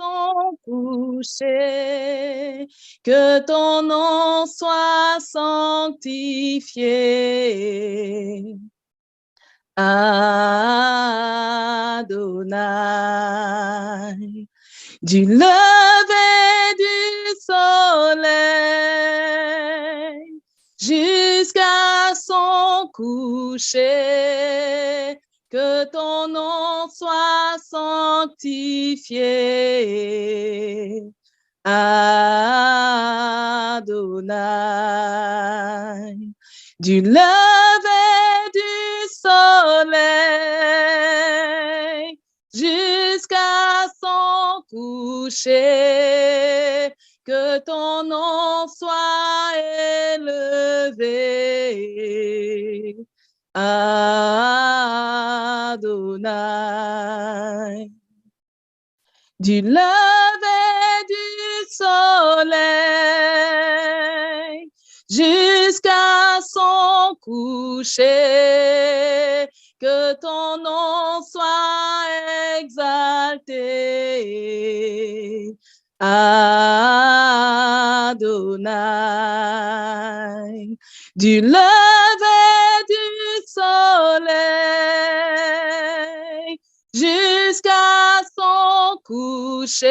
son coucher, que ton nom soit sanctifié. Adonai, du lever du soleil jusqu'à son coucher, que ton nom soit sanctifié. Adonai, du lever du soleil jusqu'à son coucher, que ton nom soit élevé. Adonai, du lever du soleil jusqu'à son coucher, que ton nom soit exalté. Adonai, du lever du soleil jusqu'à son coucher,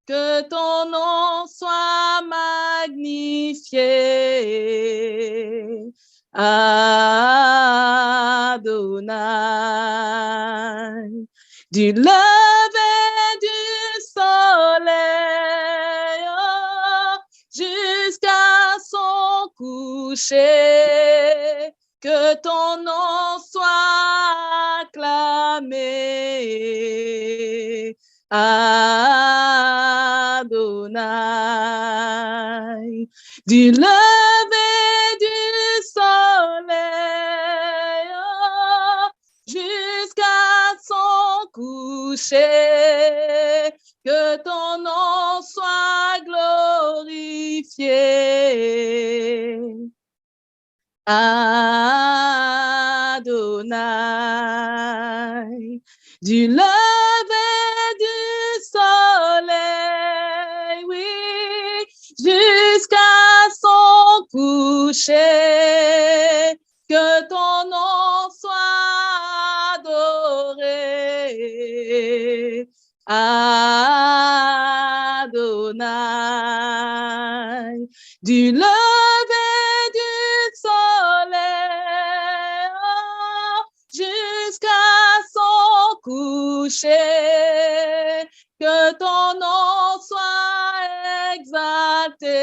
que ton nom soit magnifié. Adonai, du lever du soleil jusqu'à son coucher, que ton nom soit acclamé. Adonai, du lever du soleil jusqu'à son coucher, que ton nom soit glorifié. Adonai, du lever du soleil, oui, jusqu'à son coucher, que ton nom soit adoré. Adonai, du lever du soleil jusqu'à son coucher, que ton nom soit exalté.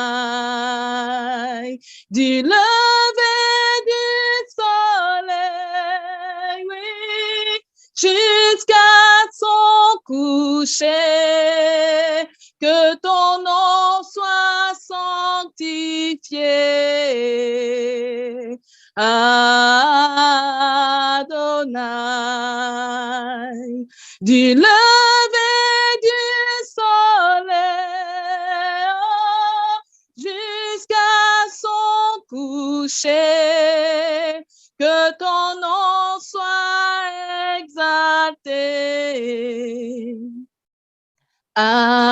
Adonai, du lever du soleil, oui, jusqu'à son coucher, que ton nom soit sanctifié. Adonai, du lever du soleil jusqu'à son coucher, que ton nom soit exalté. Adonai,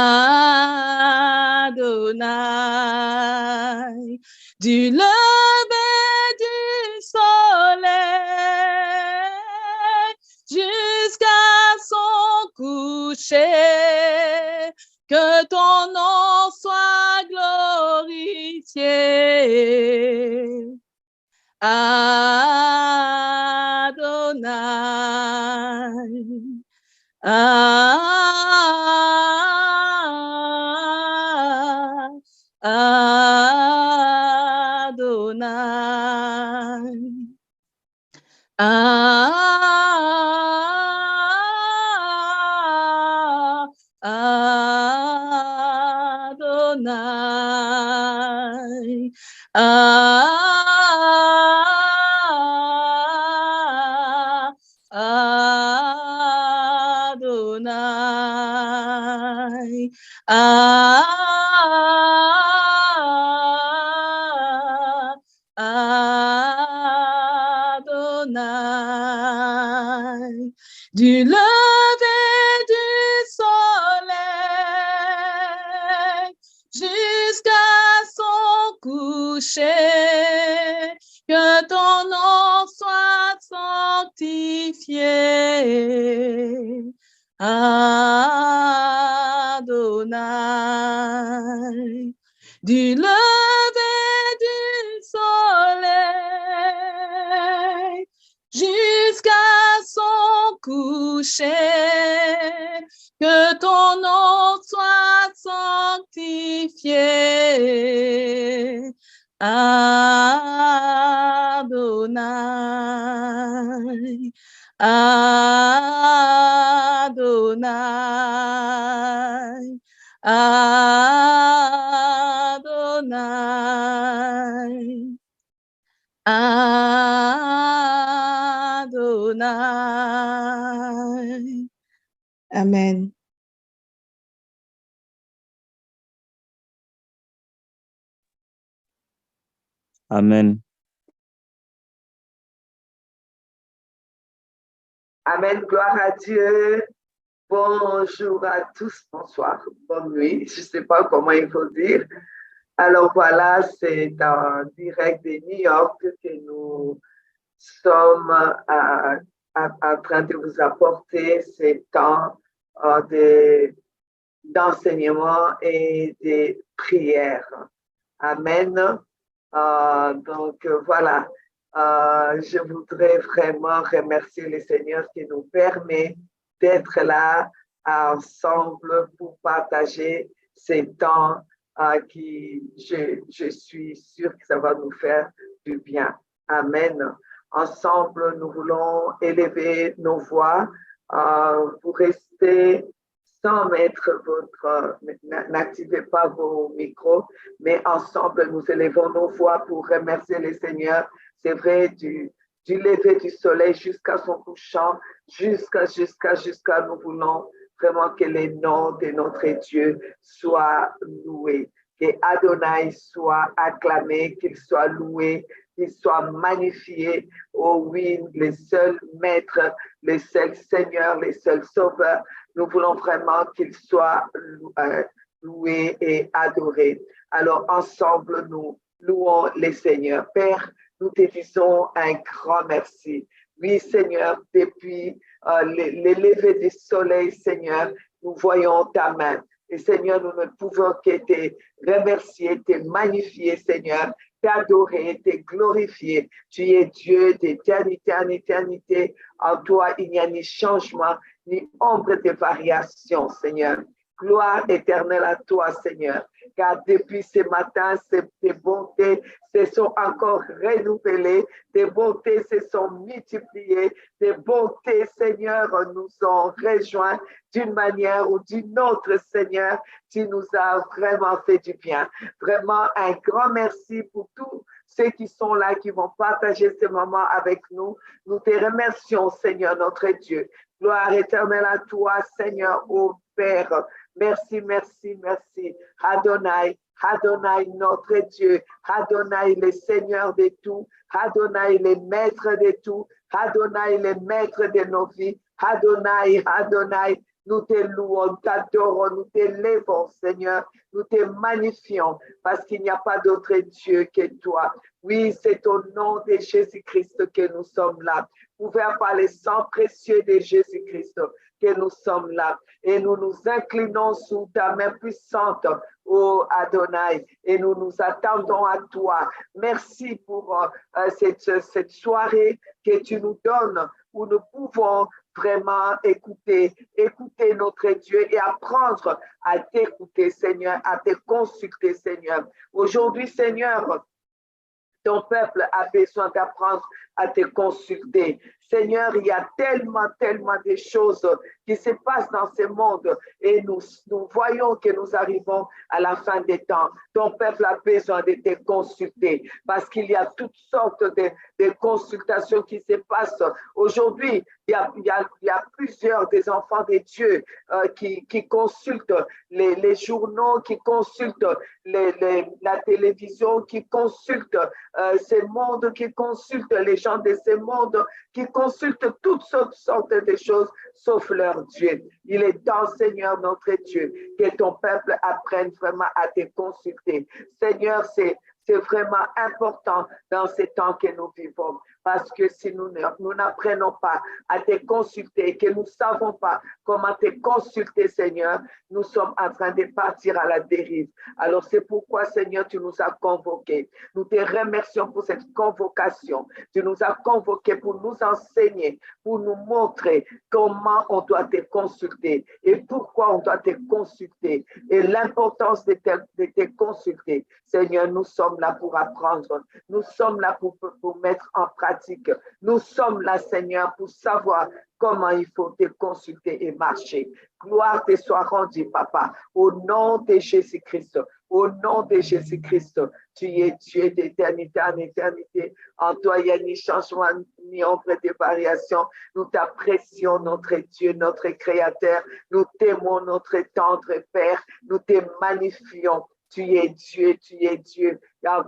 du lever du soleil jusqu'à son coucher, que ton nom soit glorifié. Adonai, Adonai, Adonai, Adonai, Adonai. du lever du soleil jusqu'à son coucher, que ton nom soit sanctifié. Adonai, du lever du soleil jusqu'à son coucher, que ton nom soit sanctifié. Adonai, Adonai, Adonai, Adonai. Amen. Amen. Amen, gloire à Dieu. Bonjour à tous, bonsoir, bonne nuit. Je ne sais pas comment il faut dire. Alors voilà, c'est en direct de New York que nous sommes en train de vous apporter ces temps d'enseignement et de prière. Amen. Donc voilà, je voudrais vraiment remercier le Seigneur qui nous permet d'être là ensemble pour partager ces temps qui, je suis sûre que ça va nous faire du bien. Amen. Ensemble, nous voulons élever nos voix pour rester sans mettre n'activez pas vos micros, mais ensemble, nous élevons nos voix pour remercier le Seigneur. C'est vrai, du lever du soleil jusqu'à son couchant, jusqu'à nous voulons vraiment que le nom de notre Dieu soit loué, que Adonai soit acclamé, qu'il soit loué, qu'il soit magnifié. Oh oui, les seuls maîtres, les seuls seigneurs, les seuls sauveurs. Nous voulons vraiment qu'il soit loué et adoré. Alors ensemble, nous louons les Seigneurs. Père, nous te disons un grand merci. Oui, Seigneur, depuis les levées du soleil, Seigneur, nous voyons ta main. Et Seigneur, nous ne pouvons que te remercier, te magnifier, Seigneur, t'adorer, te glorifier. Tu es Dieu d'éternité en éternité. En toi, il n'y a ni changement, ni ombre de variation, Seigneur. Gloire éternelle à toi, Seigneur, car depuis ce matin, tes bontés se sont encore renouvelées, tes bontés se sont multipliées, tes bontés, Seigneur, nous ont rejoints d'une manière ou d'une autre, Seigneur. Tu nous as vraiment fait du bien. Vraiment, un grand merci pour tous ceux qui sont là, qui vont partager ce moment avec nous. Nous te remercions, Seigneur, notre Dieu. Gloire éternelle à toi, Seigneur, ô Père. Merci, merci, merci. Adonai, Adonai, notre Dieu. Adonai, le Seigneur de tout. Adonai, le Maître de tout. Adonai, le Maître de nos vies. Adonai, Adonai, nous te louons, t'adorons, nous t'élèvons, Seigneur. Nous te magnifions parce qu'il n'y a pas d'autre Dieu que toi. Oui, c'est au nom de Jésus-Christ que nous sommes là. Ouvert par le sang précieux de Jésus-Christ que nous sommes là. Et nous nous inclinons sous ta main puissante, ô Adonai, et nous nous attendons à toi. Merci pour cette soirée que tu nous donnes où nous pouvons vraiment écouter notre Dieu et apprendre à t'écouter, Seigneur, à te consulter, Seigneur. Aujourd'hui, Seigneur, ton peuple a besoin d'apprendre à te consulter. Seigneur, il y a tellement de choses qui se passent dans ce monde et nous voyons que nous arrivons à la fin des temps. Ton peuple a besoin de te consulter parce qu'il y a toutes sortes de consultations qui se passent. Aujourd'hui, il y a plusieurs des enfants de Dieu qui consultent les journaux, qui consultent la télévision, qui consultent ce monde, qui consultent les gens de ce monde qui consultent toutes sortes de choses sauf leur Dieu. Il est dans, Seigneur, notre Dieu, que ton peuple apprenne vraiment à te consulter. Seigneur, c'est vraiment important dans ces temps que nous vivons. Parce que si nous n'apprenons pas à te consulter, que nous ne savons pas comment te consulter, Seigneur, nous sommes en train de partir à la dérive. Alors c'est pourquoi, Seigneur, tu nous as convoqués. Nous te remercions pour cette convocation. Tu nous as convoqués pour nous enseigner, pour nous montrer comment on doit te consulter et pourquoi on doit te consulter et l'importance de te consulter. Seigneur, nous sommes là pour apprendre. Nous sommes là pour mettre en pratique. Nous sommes là, Seigneur, pour savoir comment il faut te consulter et marcher. Gloire te soit rendue, Papa, au nom de Jésus-Christ. Au nom de Jésus-Christ, tu es Dieu d'éternité en éternité. En toi, il n'y a ni changement, ni ombre de variation. Nous t'apprécions, notre Dieu, notre Créateur. Nous t'aimons, notre tendre Père. Nous te magnifions. Tu es Dieu, tu es Dieu.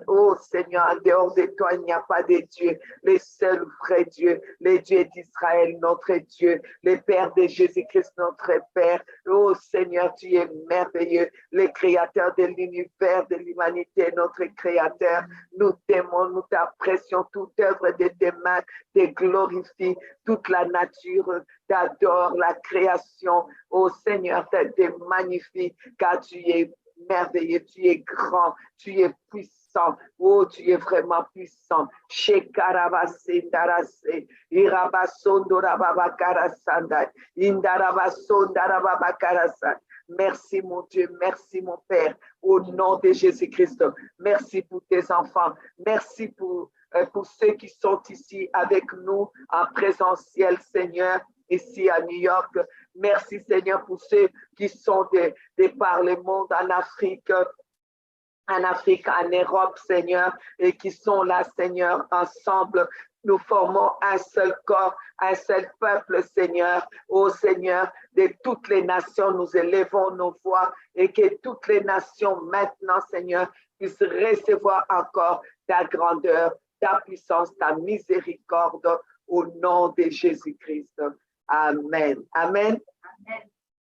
Oh Seigneur, en dehors de toi, il n'y a pas de Dieu. Le seul vrai Dieu, le Dieu d'Israël, notre Dieu, le Père de Jésus-Christ, notre Père. Oh Seigneur, tu es merveilleux, le Créateur de l'univers, de l'humanité, notre Créateur. Nous t'aimons, nous t'apprécions, toute œuvre de tes mains te glorifie, toute la nature t'adore, la création. Oh Seigneur, te magnifie, car tu es merveilleux, tu es grand, tu es puissant. Oh, tu es vraiment puissant. Shekarabase darase, irabasondorababakarasanday, indarabasondarababakarasan. Merci mon Dieu, merci mon Père, au nom de Jésus-Christ. Merci pour tes enfants, merci pour ceux qui sont ici avec nous en présentiel, Seigneur, ici à New York. Merci, Seigneur, pour ceux qui sont de par le monde, en Afrique, en Europe, Seigneur, et qui sont là, Seigneur, ensemble. Nous formons un seul corps, un seul peuple, Seigneur. Ô Seigneur, de toutes les nations, nous élevons nos voix et que toutes les nations maintenant, Seigneur, puissent recevoir encore ta grandeur, ta puissance, ta miséricorde au nom de Jésus-Christ. Amen. Amen. Amen.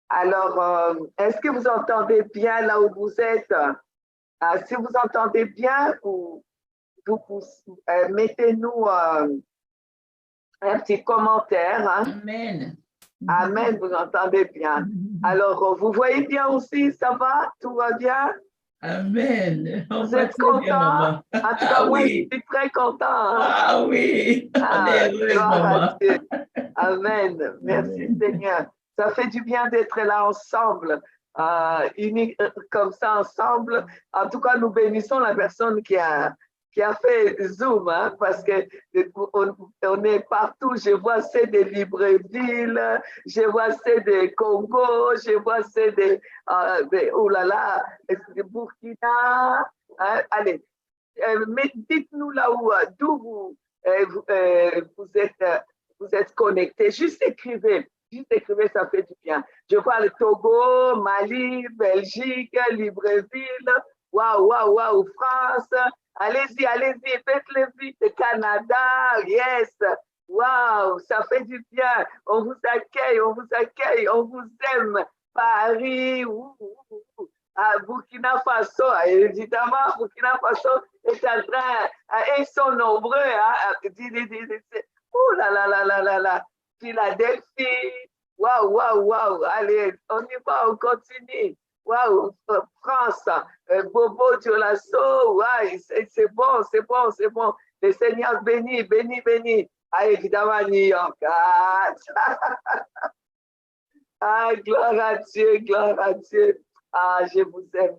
Alors, est-ce que vous entendez bien là où vous êtes? Si vous entendez bien, mettez-nous un petit commentaire. Hein? Amen. Amen, vous entendez bien. Alors, vous voyez bien aussi, ça va? Tout va bien? Amen. Vous êtes content? En tout cas, moi, oui. Je suis très content. Hein? Ah oui, on est heureux, maman. Amen. Merci, Amen. Seigneur. Ça fait du bien d'être là ensemble, unis comme ça ensemble. En tout cas, nous bénissons la personne qui a fait Zoom, hein, parce qu'on est partout. Je vois c'est de Libreville, je vois c'est de Congo, je vois c'est de oh là là, de Burkina. Hein, allez, mais dites-nous là où, d'où vous êtes connectés. Juste écrivez, ça fait du bien. Je vois le Togo, Mali, Belgique, Libreville, waouh, France. Allez-y, faites-le vite. Canada, yes. Waouh, ça fait du bien. On vous accueille, on vous aime. Paris, à Burkina Faso, évidemment, Burkina Faso est en train, ils sont nombreux, hein, oh là, Philadelphie, waouh, allez, on y va, on continue. Waouh, France, Bobo Diolasso, ouais, c'est bon. Le Seigneur béni. Ah, évidemment, New York. Ah, gloire à Dieu. Ah, je vous aime.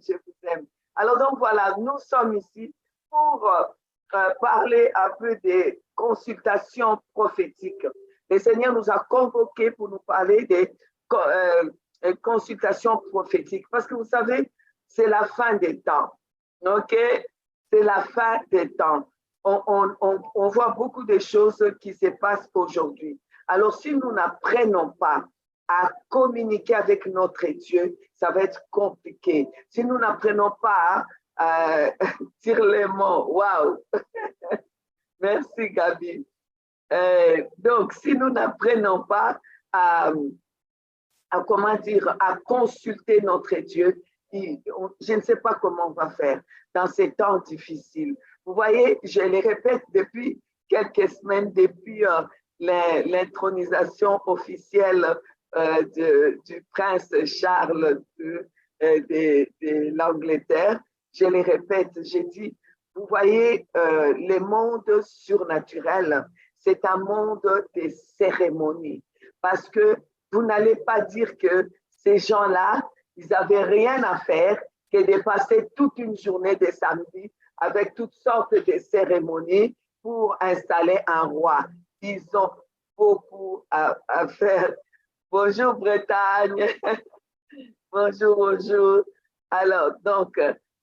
Alors donc voilà, nous sommes ici pour parler un peu des consultations prophétiques. Le Seigneur nous a convoqués pour nous parler des consultations prophétiques. Parce que vous savez, c'est la fin des temps. OK? C'est la fin des temps. On voit beaucoup de choses qui se passent aujourd'hui. Alors, si nous n'apprenons pas à communiquer avec notre Dieu, ça va être compliqué. Si nous n'apprenons pas à dire les mots, waouh! Merci, Gabi. Donc, si nous n'apprenons pas à consulter notre Dieu, je ne sais pas comment on va faire dans ces temps difficiles. Vous voyez, je les répète depuis quelques semaines, depuis l'intronisation officielle du prince Charles de l'Angleterre, je les répète, j'ai dit, vous voyez, le monde surnaturel, c'est un monde des cérémonies, parce que vous n'allez pas dire que ces gens-là, ils n'avaient rien à faire que de passer toute une journée de samedi avec toutes sortes de cérémonies pour installer un roi. Ils ont beaucoup à faire. Bonjour Bretagne. Bonjour, bonjour. Alors, donc,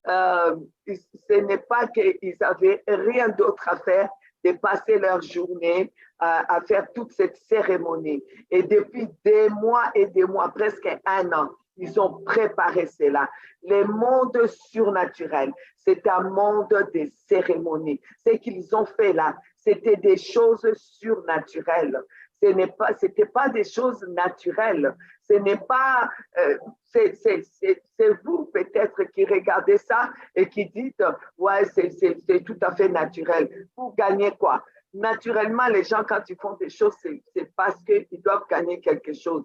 ce n'est pas qu'ils avaient rien d'autre à faire de passer leur journée à faire toute cette cérémonie. Et depuis des mois et des mois, presque un an, ils ont préparé cela. Le monde surnaturel, c'est un monde des cérémonies. Ce qu'ils ont fait là, c'était des choses surnaturelles. C'était pas des choses naturelles. Ce n'est pas, c'est vous peut-être qui regardez ça et qui dites, ouais, c'est tout à fait naturel. Vous gagnez quoi? Naturellement, les gens, quand ils font des choses, c'est parce qu'ils doivent gagner quelque chose.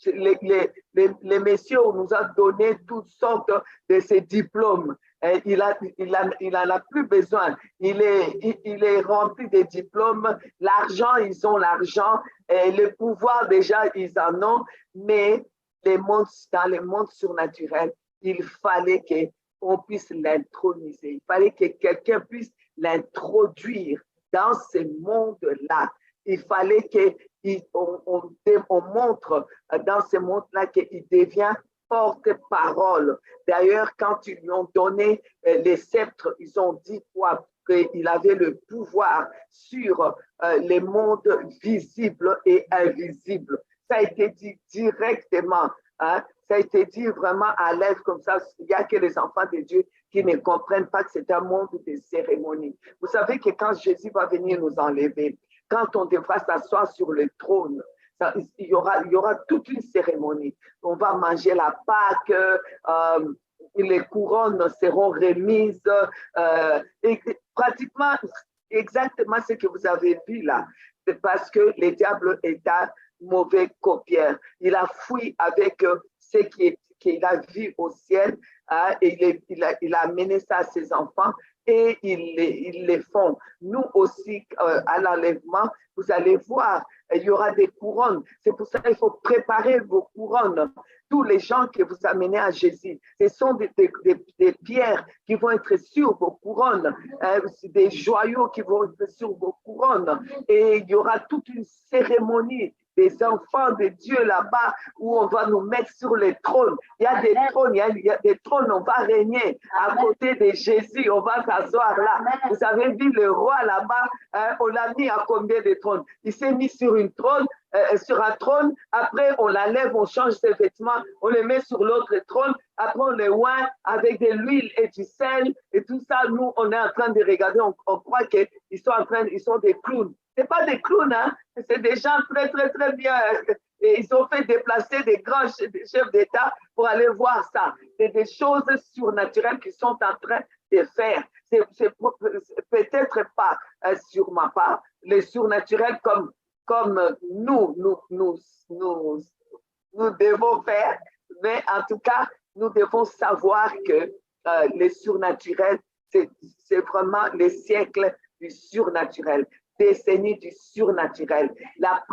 Les messieurs, on nous a donné toutes sortes de ces diplômes. Il en a plus besoin. Il est rempli de diplômes. L'argent, ils ont l'argent. Le pouvoir, déjà, ils en ont. Mais dans le monde surnaturel, il fallait qu'on puisse l'introniser. Il fallait que quelqu'un puisse l'introduire dans ce monde-là. Il fallait qu'on montre dans ce monde-là qu'il devient porte-parole. D'ailleurs, quand ils lui ont donné les sceptres, ils ont dit quoi? Qu'il avait le pouvoir sur les mondes visibles et invisibles. Ça a été dit directement, hein? Ça a été dit vraiment à l'aise comme ça. Il n'y a que les enfants de Dieu qui ne comprennent pas que c'est un monde de cérémonies. Vous savez que quand Jésus va venir nous enlever, quand on devra s'asseoir sur le trône, il y aura toute une cérémonie. On va manger la Pâque, les couronnes seront remises, et pratiquement exactement ce que vous avez vu là. C'est parce que le diable est un mauvais copieur. Il a fui avec ce qu'il a vu au ciel, hein, et il a amené ça à ses enfants et ils les font. Nous aussi, à l'enlèvement, vous allez voir, il y aura des couronnes. C'est pour ça qu'il faut préparer vos couronnes. Tous les gens que vous amenez à Jésus, ce sont des pierres qui vont être sur vos couronnes, des joyaux qui vont être sur vos couronnes. Et il y aura toute une cérémonie des enfants de Dieu là-bas où on va nous mettre sur les trônes. Il y a des trônes, il y a des trônes, on va régner à côté de Jésus, on va s'asseoir là. Vous avez vu le roi là-bas, hein, on l'a mis à combien de trônes? Il s'est mis sur un trône, après on l'enlève, on change ses vêtements, on le met sur l'autre trône, après on le oint avec de l'huile et du sel et tout ça. Nous, on est en train de regarder, on croit qu'ils sont des clowns. Ce n'est pas des clowns, hein? C'est des gens très, très, très bien. Et ils ont fait déplacer des grands chefs d'État pour aller voir ça. C'est des choses surnaturelles qu'ils sont en train de faire. C'est peut-être pas sur ma part, les surnaturels comme nous devons faire, mais en tout cas, nous devons savoir que les surnaturels, c'est vraiment les siècles du surnaturel. Décennies du surnaturel. La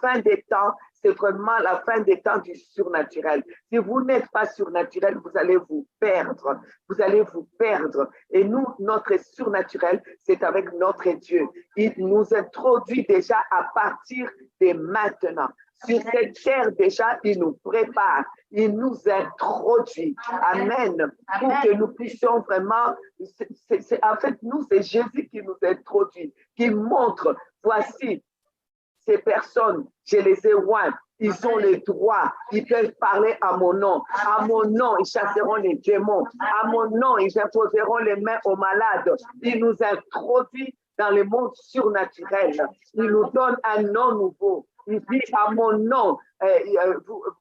fin des temps, c'est vraiment la fin des temps du surnaturel. Si vous n'êtes pas surnaturel, vous allez vous perdre. Vous allez vous perdre. Et nous, notre surnaturel, c'est avec notre Dieu. Il nous introduit déjà à partir de maintenant. Sur cette terre, déjà, il nous prépare, il nous introduit. Amen. Pour que nous puissions vraiment, en fait, nous, c'est Jésus qui nous introduit, qui montre, voici, ces personnes, je les ai oints, ils ont les droits, ils peuvent parler à mon nom. À mon nom, ils chasseront les démons. À mon nom, ils imposeront les mains aux malades. Il nous introduit dans le monde surnaturel. Il nous donne un nom nouveau. Il dit à mon nom,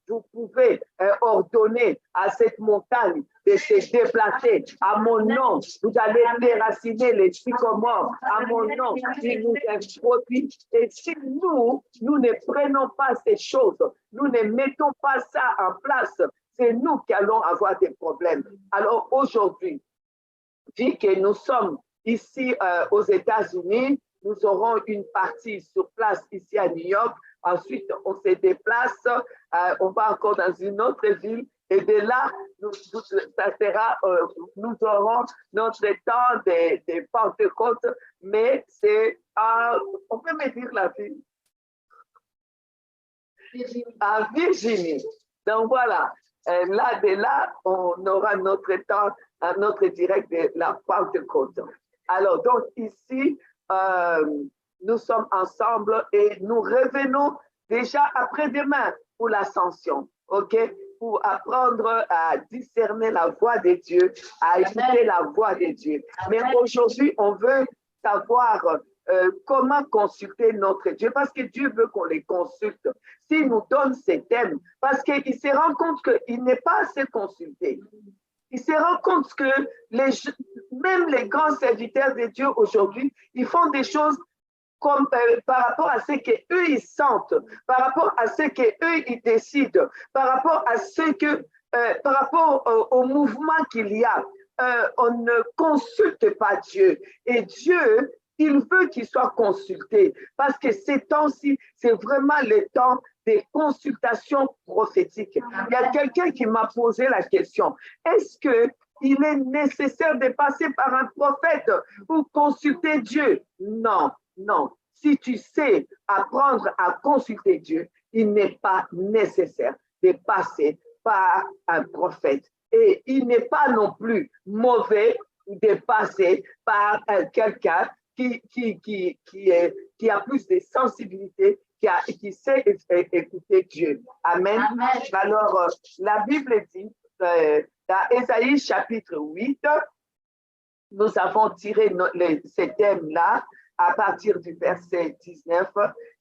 vous pouvez ordonner à cette montagne de se déplacer. À mon nom, vous allez déraciner les sycomores. À mon nom, il nous introduit. Et si nous ne prenons pas ces choses, nous ne mettons pas ça en place, c'est nous qui allons avoir des problèmes. Alors aujourd'hui, vu que nous sommes ici aux États-Unis, nous aurons une partie sur place ici à New York. Ensuite, on se déplace, on va encore dans une autre ville. Et de là, nous aurons notre temps de Pentecôte, mais c'est, on peut me dire la ville? À Virginie. Donc voilà, là, de là, on aura notre temps, notre direct de la Pentecôte. Alors, donc ici, nous sommes ensemble et nous revenons déjà après-demain pour l'ascension, OK? Pour apprendre à discerner la voix de Dieu, à écouter la voix de Dieu. Mais aujourd'hui, on veut savoir comment consulter notre Dieu, parce que Dieu veut qu'on les consulte. S'il nous donne ces thèmes, parce qu'il se rend compte qu'il n'est pas assez consulté. Il se rend compte que même les grands serviteurs de Dieu aujourd'hui, ils font des choses comme, par rapport à ce qu'eux ils sentent, par rapport à ce qu'eux ils décident, par rapport à ce que, par rapport au mouvement qu'il y a. On ne consulte pas Dieu. Et Dieu, il veut qu'il soit consulté parce que ces temps-ci, c'est vraiment le temps des consultations prophétiques. Il y a quelqu'un qui m'a posé la question, est-ce qu'il est nécessaire de passer par un prophète pour consulter Dieu? Non, non. Si tu sais apprendre à consulter Dieu, il n'est pas nécessaire de passer par un prophète. Et il n'est pas non plus mauvais de passer par quelqu'un qui a plus de sensibilité, qui sait écouter Dieu. Amen. Amen. Alors, la Bible dit, dans Ésaïe chapitre 8, nous avons tiré ces thèmes-là à partir du verset 19.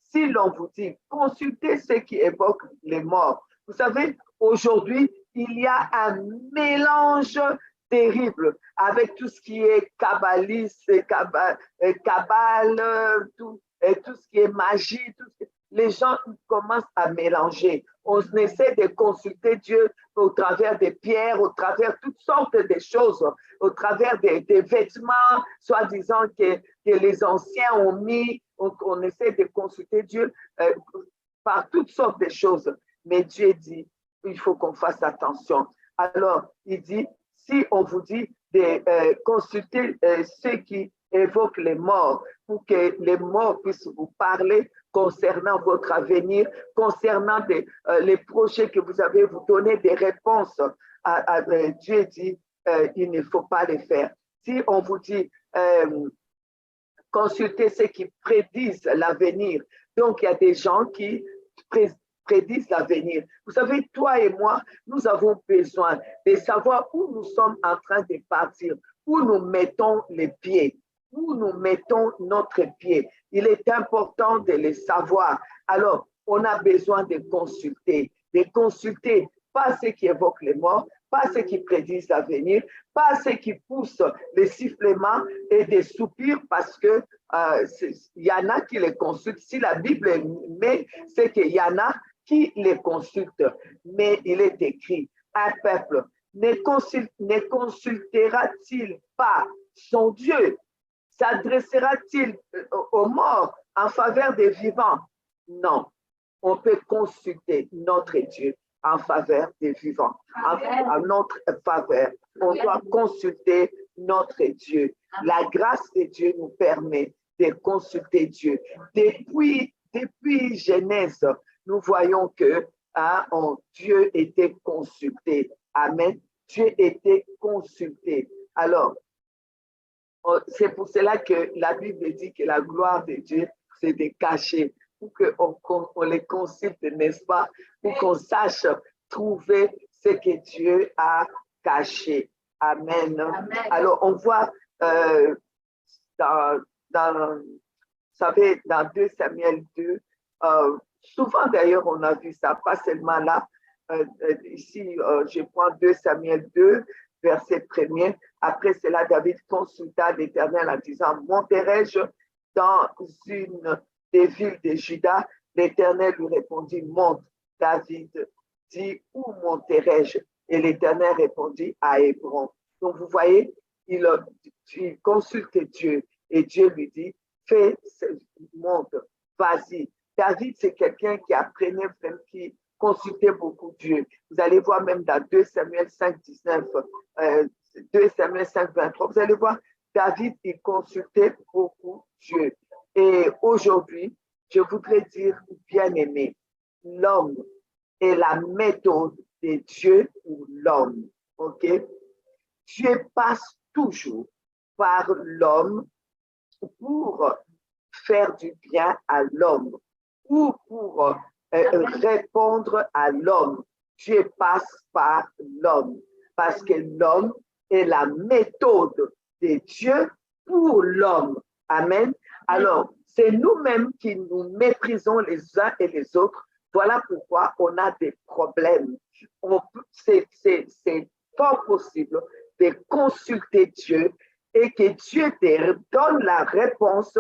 Si l'on vous dit, consultez ceux qui évoquent les morts. Vous savez, aujourd'hui, il y a un mélange terrible avec tout ce qui est kabbaliste, kabbale, tout ce qui est magie. Les gens commencent à mélanger. On essaie de consulter Dieu au travers des pierres, au travers toutes sortes de choses, au travers des vêtements, soi-disant que les anciens ont mis. On essaie de consulter Dieu par toutes sortes de choses. Mais Dieu dit, il faut qu'on fasse attention. Alors, il dit, si on vous dit de consulter ceux qui évoquent les morts, pour que les morts puissent vous parler concernant votre avenir, concernant les projets que vous avez, vous donner des réponses. Dieu dit, il ne faut pas les faire. Si on vous dit, consultez ceux qui prédisent l'avenir, donc il y a des gens qui prédisent l'avenir. Vous savez, toi et moi, nous avons besoin de savoir où nous sommes en train de partir, où nous mettons les pieds, où nous mettons notre pied. Il est important de le savoir. Alors, on a besoin de consulter pas ceux qui évoquent les morts, pas ceux qui prédisent l'avenir, pas ceux qui poussent les sifflements et des soupirs parce que y en a qui les consultent. Si la Bible met, c'est qu'il y en a qui les consultent. Mais il est écrit, un peuple ne consultera-t-il pas son Dieu? S'adressera-t-il aux morts en faveur des vivants? Non, on peut consulter notre Dieu en faveur des vivants, en notre faveur. On doit consulter notre Dieu. La grâce de Dieu nous permet de consulter Dieu. Depuis Genèse, nous voyons que Dieu était consulté. Amen. Dieu était consulté. Alors, c'est pour cela que la Bible dit que la gloire de Dieu, c'est de cacher, pour qu'on les consulte, n'est-ce pas? Pour qu'on sache trouver ce que Dieu a caché. Amen. Amen. Alors, on voit dans vous savez, dans 2 Samuel 2, souvent d'ailleurs, on a vu ça, pas seulement là. Ici, je prends 2 Samuel 2, verset 1er. Après cela, David consulta l'Éternel en disant, monterai-je dans une des villes de Juda? L'Éternel lui répondit, monte. David dit, où monterai-je? Et l'Éternel répondit, à Hébron. Donc, vous voyez, il consulte Dieu et Dieu lui dit, fais, monte, vas-y. David, c'est quelqu'un qui apprenait, qui consultait beaucoup Dieu. Vous allez voir même dans 2 Samuel 5, 19, 2 Samuel 5, 23, vous allez voir, David, il consultait beaucoup Dieu. Et aujourd'hui, je voudrais dire, bien-aimé, l'homme est la méthode de Dieu pour l'homme. OK? Dieu passe toujours par l'homme pour faire du bien à l'homme ou pour répondre à l'homme. Dieu passe par l'homme parce que l'homme est la méthode de Dieu pour l'homme. Amen. Alors, c'est nous-mêmes qui nous méprisons les uns et les autres. Voilà pourquoi on a des problèmes. C'est fort possible de consulter Dieu et que Dieu te donne la réponse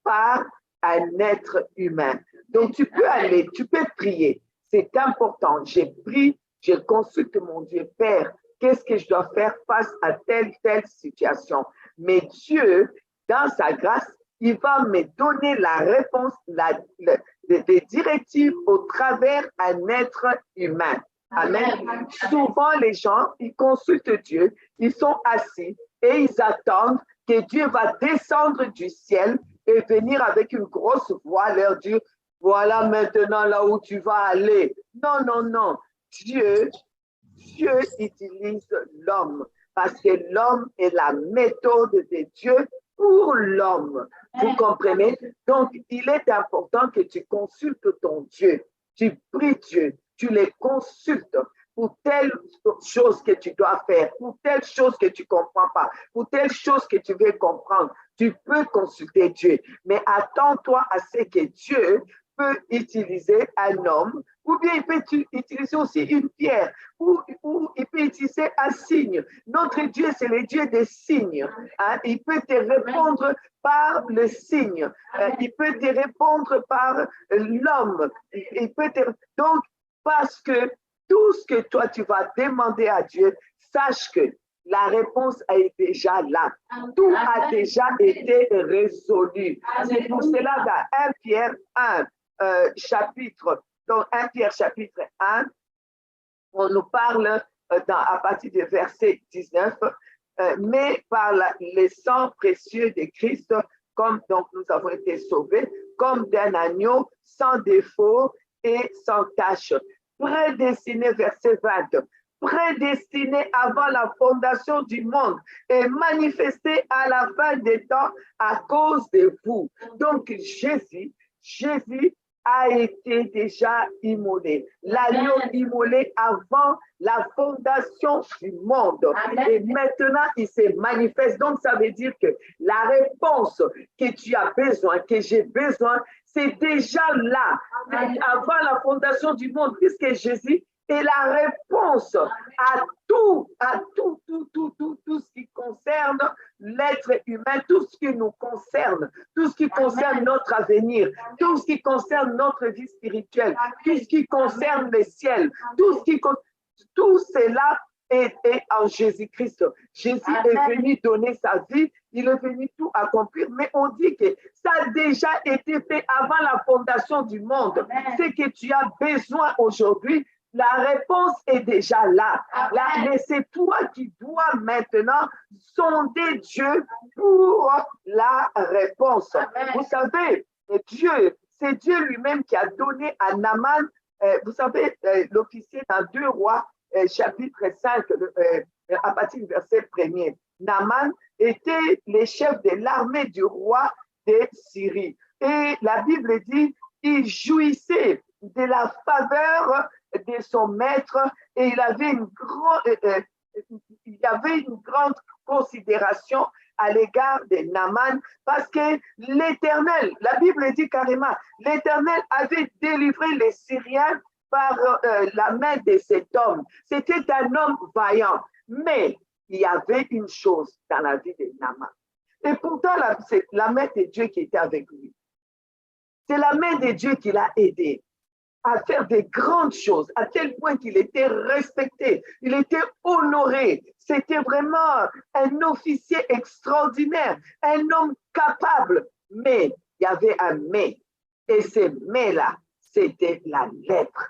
par un être humain. Donc, tu peux aller, tu peux prier. C'est important. J'ai prié, je consulte mon Dieu. Père, qu'est-ce que je dois faire face à telle situation? Mais Dieu, dans sa grâce, il va me donner la réponse, des directives au travers un être humain. Amen. Souvent, les gens, ils consultent Dieu, ils sont assis et ils attendent que Dieu va descendre du ciel et venir avec une grosse voix leur dire, voilà maintenant là où tu vas aller. Non, non, non. Dieu utilise l'homme parce que l'homme est la méthode de Dieu pour l'homme. Vous comprenez? Donc, il est important que tu consultes ton Dieu. Tu pries Dieu, tu les consultes pour telle chose que tu dois faire, pour telle chose que tu ne comprends pas, pour telle chose que tu veux comprendre. Tu peux consulter Dieu, mais attends-toi à ce que Dieu peut utiliser un homme, ou bien il peut utiliser aussi une pierre, ou il peut utiliser un signe. Notre Dieu, c'est le Dieu des signes. Hein? Il peut te répondre par le signe. Il peut te répondre par l'homme. Donc, parce que tout ce que toi, tu vas demander à Dieu, sache que la réponse est déjà là. Tout a déjà été résolu. C'est pour cela, dans 1 Pierre 1, chapitre 1, on nous parle à partir du verset 19, mais par le sang précieux de Christ, comme donc nous avons été sauvés, comme d'un agneau sans défaut et sans tache. Prédestiné, verset 20, prédestiné avant la fondation du monde et manifesté à la fin des temps à cause de vous. Donc Jésus a été déjà immolé. L'agneau immolé avant la fondation du monde. Amen. Et maintenant, il se manifeste. Donc, ça veut dire que la réponse que tu as besoin, que j'ai besoin, c'est déjà là, avant la fondation du monde, puisque Jésus est la réponse à tout ce qui concerne l'être humain, tout ce qui nous concerne, tout ce qui concerne notre avenir, tout ce qui concerne notre vie spirituelle, tout ce qui concerne le ciel, tout cela est en Jésus-Christ. Jésus est venu donner sa vie, il est venu tout accomplir, mais on dit que ça a déjà été fait avant la fondation du monde. Ce que tu as besoin aujourd'hui, la réponse est déjà là. Mais c'est toi qui dois maintenant sonder Dieu pour la réponse. Amen. Vous savez, Dieu, c'est Dieu lui-même qui a donné à Naaman, vous savez, l'officier dans 2 Rois, chapitre 5, à partir du verset 1er. Naaman était le chef de l'armée du roi de Syrie. Et la Bible dit, il jouissait de la faveur de son maître et il avait une grande considération à l'égard de Naaman parce que l'Éternel, la Bible dit carrément, l'Éternel avait délivré les Syriens par la main de cet homme. C'était un homme vaillant, mais il y avait une chose dans la vie de Naaman. Et pourtant, c'est la main de Dieu qui était avec lui. C'est la main de Dieu qui l'a aidé à faire des grandes choses, à tel point qu'il était respecté, il était honoré. C'était vraiment un officier extraordinaire, un homme capable. Mais il y avait un mais. Et ce mais-là, c'était la lèpre.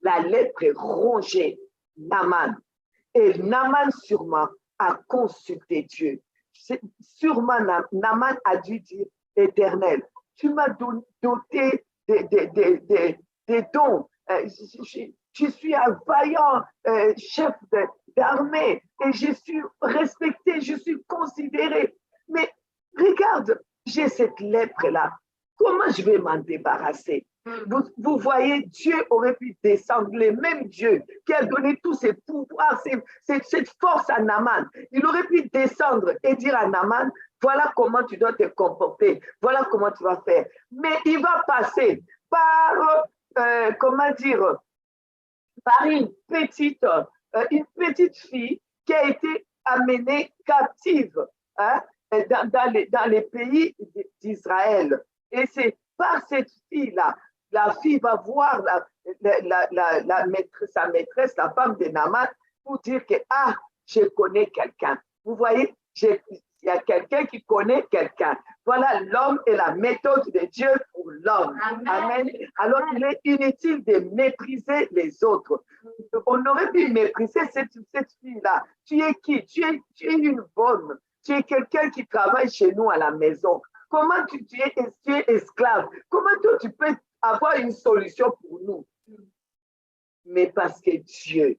La lèpre rongeait Naaman. Et Naaman sûrement a consulté Dieu. Sûrement Naaman a dû dire, Éternel, tu m'as doté des dons. Je suis un vaillant chef d'armée et je suis respecté, je suis considéré. Mais regarde, j'ai cette lèpre-là. Comment je vais m'en débarrasser? Vous voyez, Dieu aurait pu descendre, le même Dieu qui a donné tous ses pouvoirs, cette force à Naaman. Il aurait pu descendre et dire à Naaman, voilà comment tu dois te comporter, voilà comment tu vas faire. Mais il va passer par, comment dire, par une petite fille qui a été amenée captive hein, dans les pays d'Israël. Et c'est par cette fille-là, la fille va voir sa maîtresse, la femme de Naaman, pour dire que, ah, je connais quelqu'un. Vous voyez, il y a quelqu'un qui connaît quelqu'un. Voilà l'homme et la méthode de Dieu pour l'homme. Amen. Alors, il est inutile de mépriser les autres. On aurait pu mépriser cette fille-là. Tu es qui? Tu es une bonne. Tu es quelqu'un qui travaille chez nous à la maison. Comment tu es esclave? Comment toi, tu peux avoir une solution pour nous? Mais parce que Dieu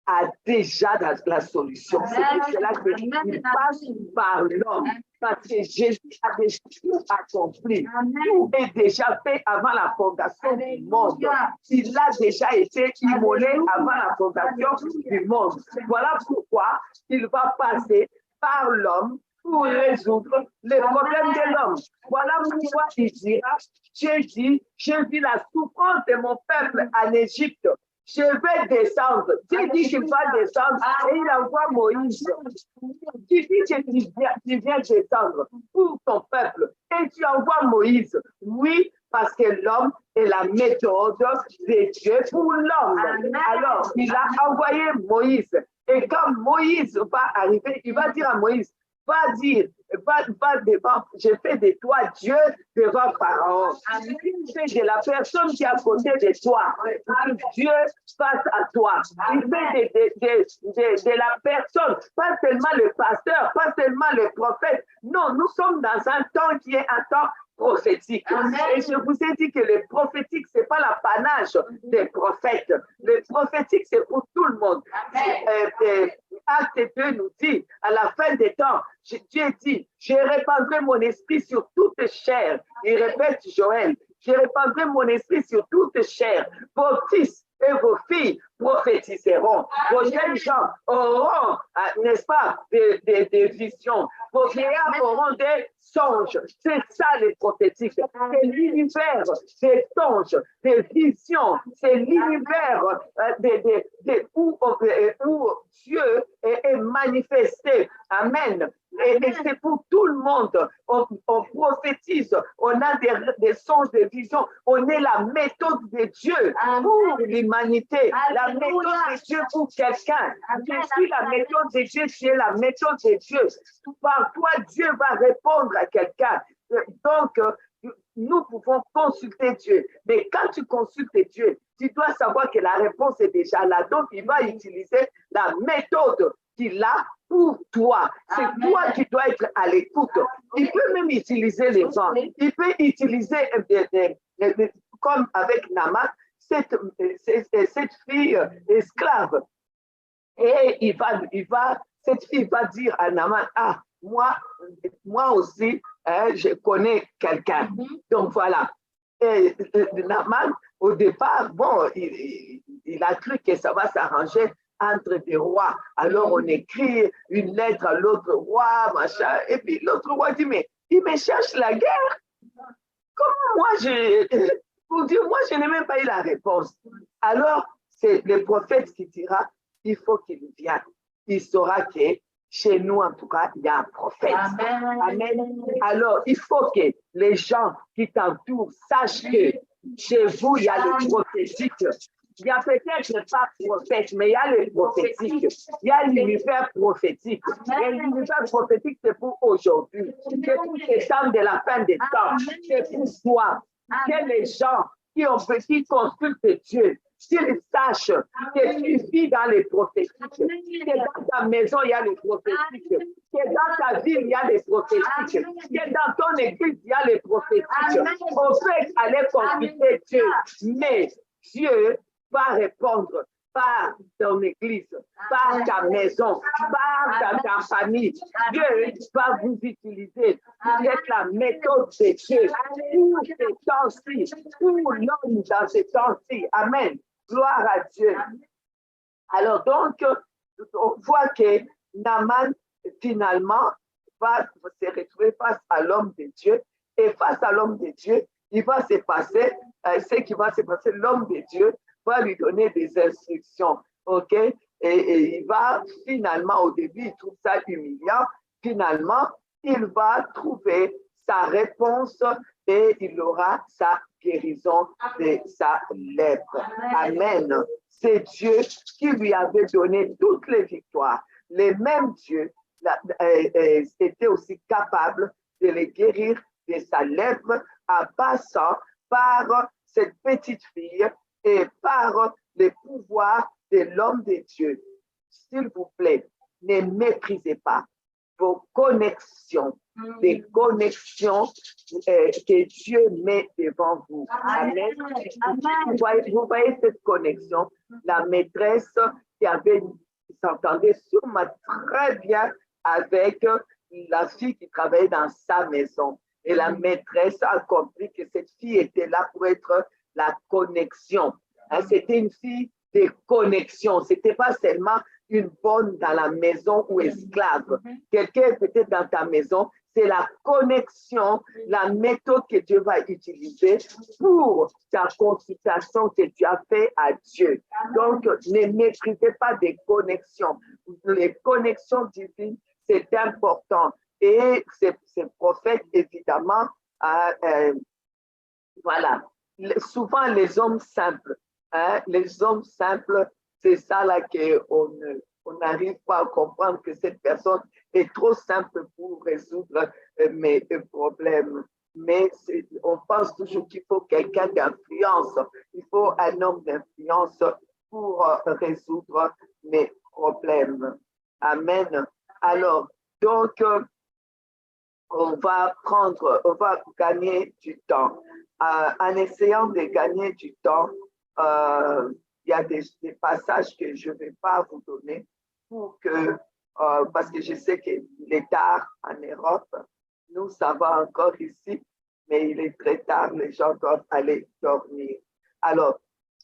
a déjà la solution. C'est pour cela qu'il passe par l'homme. Parce que Jésus a déjà tout accompli. Tout est déjà fait avant la fondation du monde. Il a déjà été immolé avant la fondation du monde. Voilà pourquoi il va passer par l'homme pour résoudre les problèmes de l'homme. Voilà pourquoi il dira, j'ai dit, j'ai vu la souffrance de mon peuple en Égypte. Je vais descendre. Dieu dit qu'il va descendre et il envoie Moïse. Tu dis que tu viens descendre pour ton peuple et tu envoies Moïse. Oui, parce que l'homme est la méthode de Dieu pour l'homme. Alors, il a envoyé Moïse. Et quand Moïse va arriver, il va dire à Moïse, va devant, je fais de toi Dieu devant Pharaon. Il fait de la personne qui est à côté de toi, Dieu face à toi. Il fait de la personne, pas seulement le pasteur, pas seulement le prophète. Non, nous sommes dans un temps qui est un temps prophétique. Et je vous ai dit que le prophétique, ce n'est pas l'apanage des prophètes. Le prophétique, c'est pour tout le monde. Acte 2 nous dit, à la fin des temps, Dieu dit, je répandrai mon esprit sur toute chair. Il répète Joël, je répandrai mon esprit sur toute chair. Vos fils et vos filles prophétiseront. Vos jeunes gens auront, n'est-ce pas, des visions. Vos vieillards auront des songes. C'est ça les prophétiques. C'est l'univers des songes, des visions. C'est l'univers où Dieu est manifesté. Amen. Et c'est pour tout le monde. On prophétise, on a des songes, des visions. On est la méthode de Dieu pour l'humanité. La méthode de Dieu pour quelqu'un. Je suis la méthode de Dieu, tu es la méthode de Dieu. Par toi, Dieu va répondre à quelqu'un. Donc, nous pouvons consulter Dieu. Mais quand tu consultes Dieu, tu dois savoir que la réponse est déjà là. Donc, il va utiliser la méthode qu'il a pour toi. C'est toi qui dois être à l'écoute. Il peut même utiliser les gens. Il peut utiliser, comme avec Naaman, cette fille esclave. Et cette fille va dire à Naaman, ah, moi aussi, je connais quelqu'un. Donc voilà. Et Naaman, au départ, bon, il a cru que ça va s'arranger entre des rois. Alors, on écrit une lettre à l'autre roi, machin. Et puis, l'autre roi dit, mais il me cherche la guerre. Comment moi, pour dire, moi, je n'ai même pas eu la réponse. Alors, c'est le prophète qui dira, il faut qu'il vienne. Il saura que chez nous, en tout cas, il y a un prophète. Amen. Amen. Alors, il faut que les gens qui t'entourent sachent que chez vous, il y a le prophétique. Il n'y a peut-être pas prophète, mais il y a le prophétique. Il y a l'univers prophétique. Et l'univers prophétique, c'est pour aujourd'hui. C'est pour ces temps de la fin des temps. C'est pour toi. Que les gens qui consultent Dieu, qu'ils sachent que tu vis dans les prophétiques, que dans ta maison, il y a les prophétiques, que dans ta ville, il y a les prophétiques, que dans ton église, il y a les prophétiques. On peut aller consulter Dieu, mais Dieu va répondre par ton église, par ta maison, par ta famille. Dieu va vous utiliser pour être la méthode de Dieu pour ces temps-ci, pour l'homme dans ces temps-ci. Amen. Gloire à Dieu. Alors donc, on voit que Naaman, finalement, va se retrouver face à l'homme de Dieu. Et face à l'homme de Dieu, il va se passer, ce qui va se passer, l'homme de Dieu va lui donner des instructions, ok? Et il va finalement, au début, il trouve ça humiliant. Finalement, il va trouver sa réponse et il aura sa guérison de sa lèpre. Amen. C'est Dieu qui lui avait donné toutes les victoires. Les mêmes dieux étaient aussi capables de les guérir de sa lèpre en passant par cette petite fille et par le pouvoir de l'homme de Dieu. S'il vous plaît, ne méprisez pas vos connexions, les connexions que Dieu met devant vous. Amen. Vous voyez cette connexion, la maîtresse qui s'entendait sûrement très bien avec la fille qui travaillait dans sa maison. Et la maîtresse a compris que cette fille était là pour être la connexion. C'était une fille de connexion. Ce n'était pas seulement une bonne dans la maison ou esclave. Quelqu'un peut-être dans ta maison, c'est la connexion, la méthode que Dieu va utiliser pour ta consultation que tu as fait à Dieu. Donc, ne méprisez pas des connexions. Les connexions divines, c'est important. Et ces prophètes, évidemment, voilà. Souvent, les hommes simples, les hommes simples, c'est ça là qu'on n'arrive pas à comprendre que cette personne est trop simple pour résoudre mes problèmes. Mais on pense toujours qu'il faut quelqu'un d'influence. Il faut un homme d'influence pour résoudre mes problèmes. Amen. Alors, donc, on va gagner du temps. En essayant de gagner du temps, il y a des passages que je ne vais pas vous donner pour que, parce que je sais qu'il est tard en Europe, nous ça va encore ici, mais il est très tard, les gens doivent aller dormir. Alors,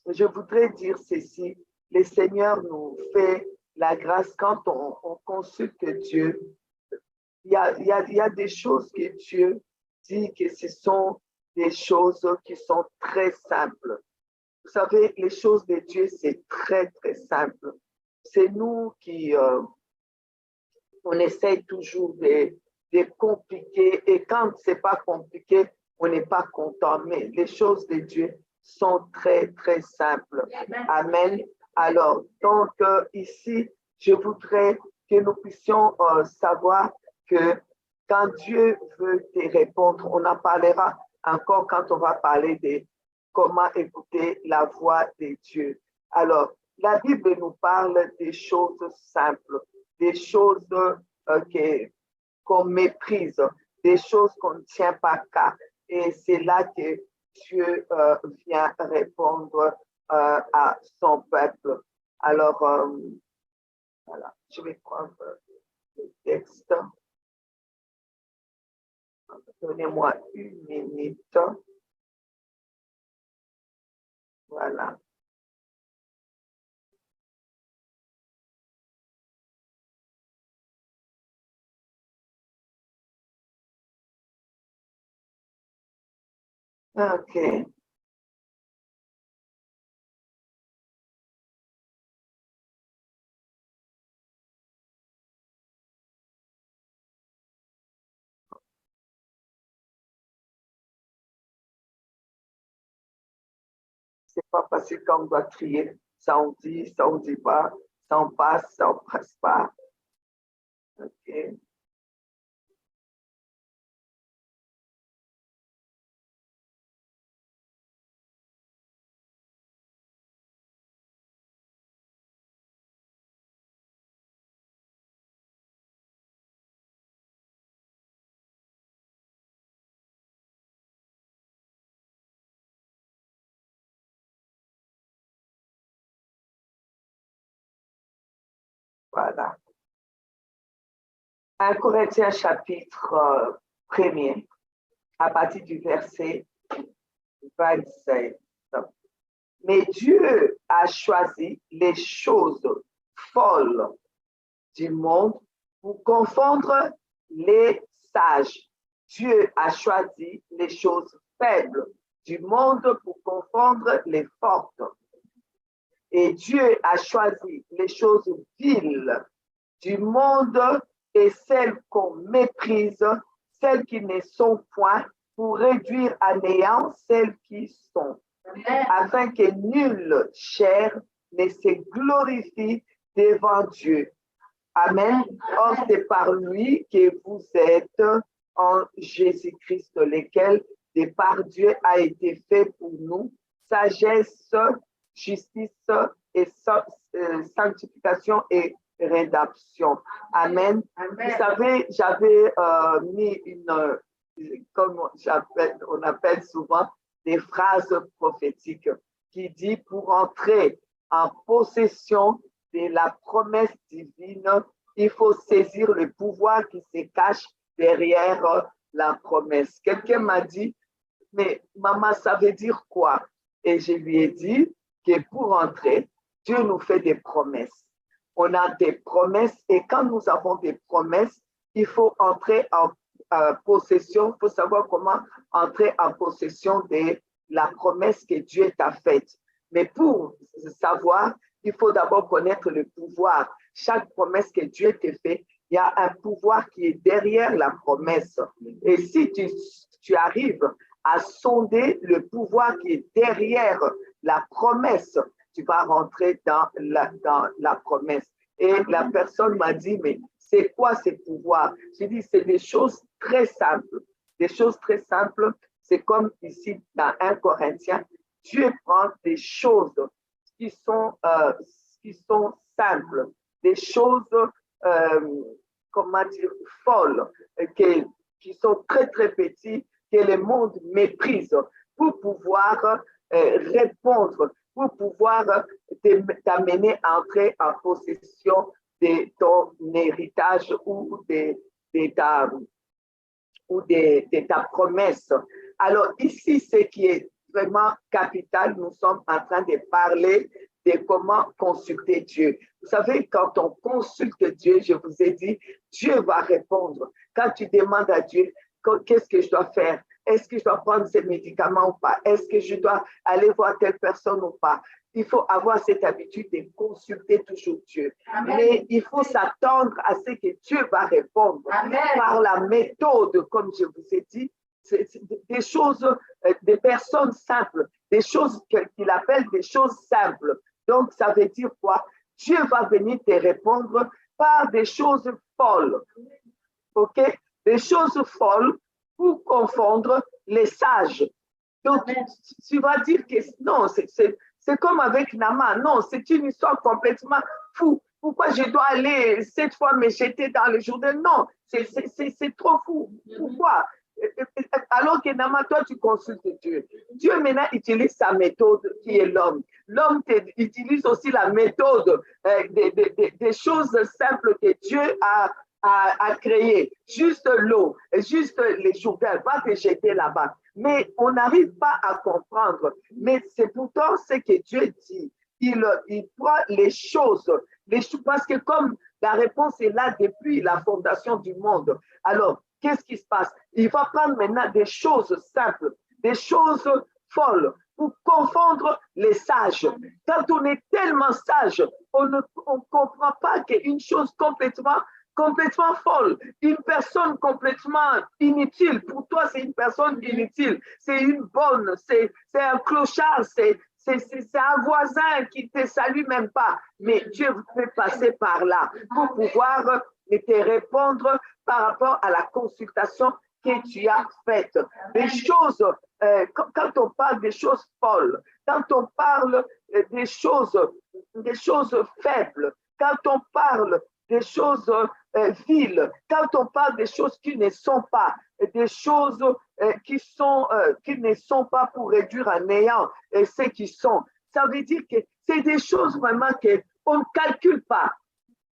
je voudrais dire ceci, le Seigneur nous fait la grâce quand on consulte Dieu. Il y a des choses que Dieu dit que ce sont des choses qui sont très simples. Vous savez, les choses de Dieu, c'est très, très simple. C'est nous qui, on essaye toujours de compliquer et quand c'est pas compliqué, on n'est pas content. Mais les choses de Dieu sont très, très simples. Amen. Alors, donc ici, je voudrais que nous puissions savoir que quand Dieu veut te répondre, on en parlera encore quand on va parler de comment écouter la voix de Dieu. Alors, la Bible nous parle des choses simples, des choses qu'on méprise, des choses qu'on ne tient pas qu'à. Et c'est là que Dieu vient répondre à son peuple. Alors, voilà, je vais prendre le texte. Donnez-moi une minute. Voilà. OK. C'est pas facile quand on doit crier. Ça on dit, ça on dit pas. Ça on passe, ça on passe pas. OK. Voilà. 1 Corinthiens chapitre 1er, à partir du verset 27. Mais Dieu a choisi les choses folles du monde pour confondre les sages. Dieu a choisi les choses faibles du monde pour confondre les fortes. Et Dieu a choisi les choses viles du monde et celles qu'on méprise, celles qui ne sont point, pour réduire à néant celles qui sont, afin que nulle chair ne se glorifie devant Dieu. Amen. Or, c'est par lui que vous êtes en Jésus-Christ, lequel, de par Dieu, a été fait pour nous sagesse, justice et sanctification et rédemption. Amen. Amen. Vous savez, j'avais mis comme on appelle souvent, des phrases prophétiques qui dit pour entrer en possession de la promesse divine, il faut saisir le pouvoir qui se cache derrière la promesse. Quelqu'un m'a dit, mais maman, ça veut dire quoi? Et je lui ai dit que pour entrer, Dieu nous fait des promesses. On a des promesses et quand nous avons des promesses, il faut entrer en possession, il faut savoir comment entrer en possession de la promesse que Dieu t'a faite. Mais pour savoir, il faut d'abord connaître le pouvoir. Chaque promesse que Dieu te fait, il y a un pouvoir qui est derrière la promesse. Et si tu arrives à sonder le pouvoir qui est derrière la promesse, tu vas rentrer dans la promesse. Et la personne m'a dit, mais c'est quoi ces pouvoirs? J'ai dit, c'est des choses très simples. Des choses très simples, c'est comme ici dans 1 Corinthiens, Dieu prend des choses qui sont simples, des choses, comment dire, folles, qui sont très, très petites, que le monde méprise, pour pouvoir répondre, pour pouvoir t'amener à entrer en possession de ton héritage ou de ta promesse. Alors ici, ce qui est vraiment capital, nous sommes en train de parler de comment consulter Dieu. Vous savez, quand on consulte Dieu, je vous ai dit, Dieu va répondre. Quand tu demandes à Dieu, qu'est-ce que je dois faire? Est-ce que je dois prendre ces médicaments ou pas? Est-ce que je dois aller voir telle personne ou pas? Il faut avoir cette habitude de consulter toujours Dieu. Amen. Mais il faut s'attendre à ce que Dieu va répondre. Amen. Par la méthode, comme je vous ai dit, c'est des choses, des personnes simples, des choses qu'il appelle des choses simples. Donc, ça veut dire quoi? Dieu va venir te répondre par des choses folles. OK? Des choses folles pour confondre les sages. Donc, tu vas dire que non, c'est comme avec Naaman. Non, c'est une histoire complètement fou. Pourquoi je dois aller 7 fois me jeter dans le Jourdain? Non, c'est trop fou. Pourquoi? Alors que Naaman, toi, tu consultes Dieu. Dieu maintenant utilise sa méthode qui est l'homme. L'homme utilise aussi la méthode des choses simples que Dieu a créé. Juste l'eau, juste les Jourdains, va te jeter là-bas. Mais on n'arrive pas à comprendre. Mais c'est pourtant ce que Dieu dit. Il prend les choses, parce que comme la réponse est là depuis la fondation du monde, alors qu'est-ce qui se passe? Il va prendre maintenant des choses simples, des choses folles, pour confondre les sages. Quand on est tellement sage, on ne comprend pas qu'une chose complètement folle, une personne complètement inutile. Pour toi, c'est une personne inutile, c'est une bonne, c'est un clochard, c'est un voisin qui ne te salue même pas. Mais Dieu vous fait passer par là pour pouvoir te répondre par rapport à la consultation que tu as faite. Des choses, quand on parle des choses folles, quand on parle des choses faibles, quand on parle des choses viles, quand on parle des choses qui ne sont pas, des choses qui ne sont pas pour réduire à néant ce qui sont. Ça veut dire que c'est des choses vraiment qu'on ne calcule pas.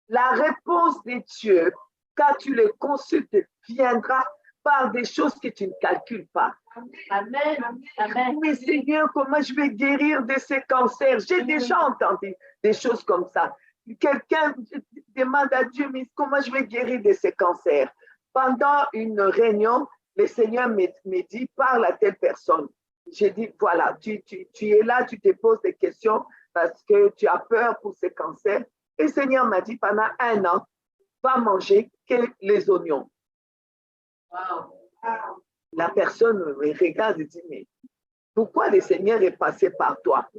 La réponse de Dieu, quand tu les consultes, viendra par des choses que tu ne calcules pas. Amen. Amen. Mais Seigneur, comment je vais guérir de ces cancers? J'ai déjà entendu des choses comme ça. Quelqu'un demande à Dieu, mais comment je vais guérir de ces cancers? Pendant une réunion, le Seigneur me dit, parle à telle personne. J'ai dit, voilà, tu es là, tu te poses des questions parce que tu as peur pour ces cancers. Et le Seigneur m'a dit, pendant 1 an, va manger que les oignons. Wow. La personne me regarde et dit, mais pourquoi le Seigneur est passé par toi?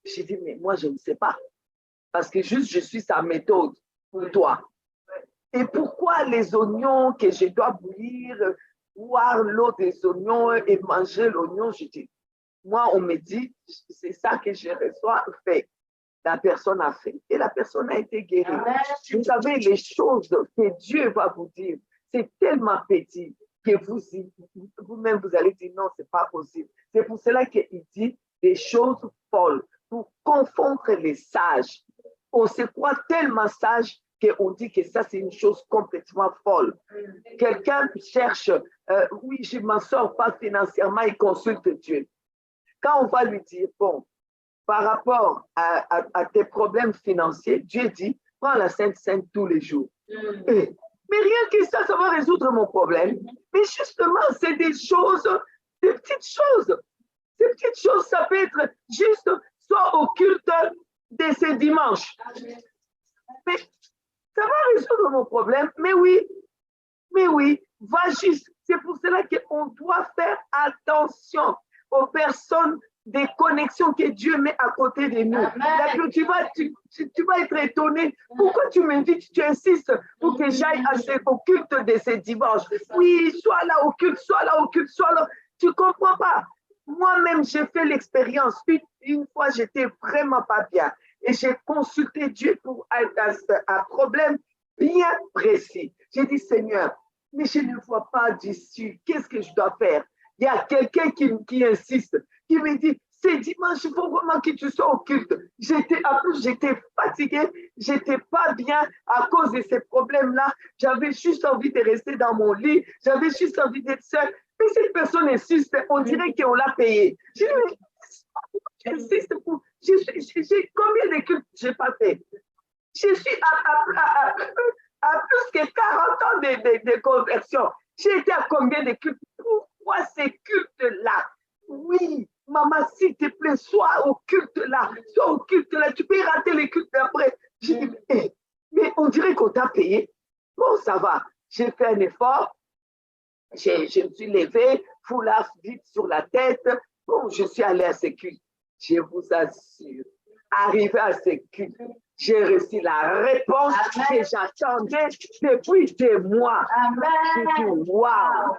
J'ai dit, mais moi, je ne sais pas. Parce que juste, je suis sa méthode pour toi. Et pourquoi les oignons que je dois bouillir, boire l'eau des oignons et manger l'oignon? Je dis, moi, on me dit, c'est ça que je reçois, fait. La personne a fait et la personne a été guérie. Vous savez, les choses que Dieu va vous dire, c'est tellement petit que vous-même, vous allez dire non, c'est pas possible. C'est pour cela qu'il dit des choses folles pour confondre les sages. On se croit tellement sage qu'on dit que ça, c'est une chose complètement folle. Quelqu'un cherche, oui, je ne m'en sors pas financièrement, il consulte Dieu. Quand on va lui dire, bon, par rapport à tes problèmes financiers, Dieu dit, prends la Sainte Seine tous les jours. Mais rien que ça va résoudre mon problème. Mais justement, c'est des choses, des petites choses. Ces petites choses, ça peut être juste, soit au culte de ce dimanche. Mais ça va résoudre mon problème. Mais oui, va juste. C'est pour cela qu'on doit faire attention aux personnes, des connexions que Dieu met à côté de nous. Là, tu vas être étonné. Pourquoi tu m'invites, tu insistes pour que j'aille au culte de ce dimanche? Oui, sois là au culte, sois là au culte, sois là. Tu ne comprends pas. Moi-même, j'ai fait l'expérience. Une fois, j'étais vraiment pas bien. Et j'ai consulté Dieu pour un problème bien précis. J'ai dit, Seigneur, mais je ne vois pas d'issue. Qu'est-ce que je dois faire? Il y a quelqu'un qui insiste, qui me dit, c'est dimanche, il faut vraiment que tu sois au culte. En plus, j'étais fatiguée, j'étais pas bien à cause de ces problèmes-là. J'avais juste envie de rester dans mon lit, j'avais juste envie d'être seule. Mais cette personne insiste, on dirait qu'on l'a payé. J'ai dit, mais j'insiste pour... J'ai combien de cultes j'ai pas fait? Je suis à plus que 40 ans de conversion. J'ai été à combien de cultes? Pourquoi ces cultes-là? Oui, maman, s'il te plaît, sois au culte-là. Sois au culte-là. Tu peux rater les cultes après. J'ai dit, mais on dirait qu'on t'a payé. Bon, ça va. J'ai fait un effort. Je me suis levée, foulard vite sur la tête. Bon, je suis allée à ce culte. Je vous assure, arrivé à ce culte, j'ai reçu la réponse que j'attendais depuis des mois. J'ai dit, waouh,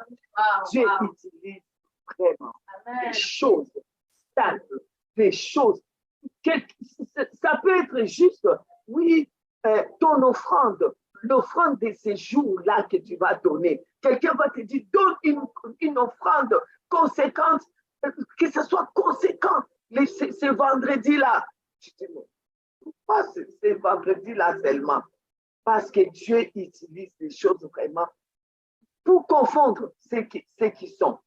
Dieu utilise vraiment des choses simples, des choses. Ça peut être juste, oui, ton offrande, l'offrande de ces jours-là que tu vas donner. Quelqu'un va te dire, donne une offrande conséquente, que ce soit conséquent. Ce vendredi-là, je dis, mais pourquoi ce vendredi-là seulement? Parce que Dieu utilise des choses vraiment pour confondre ceux qui sont.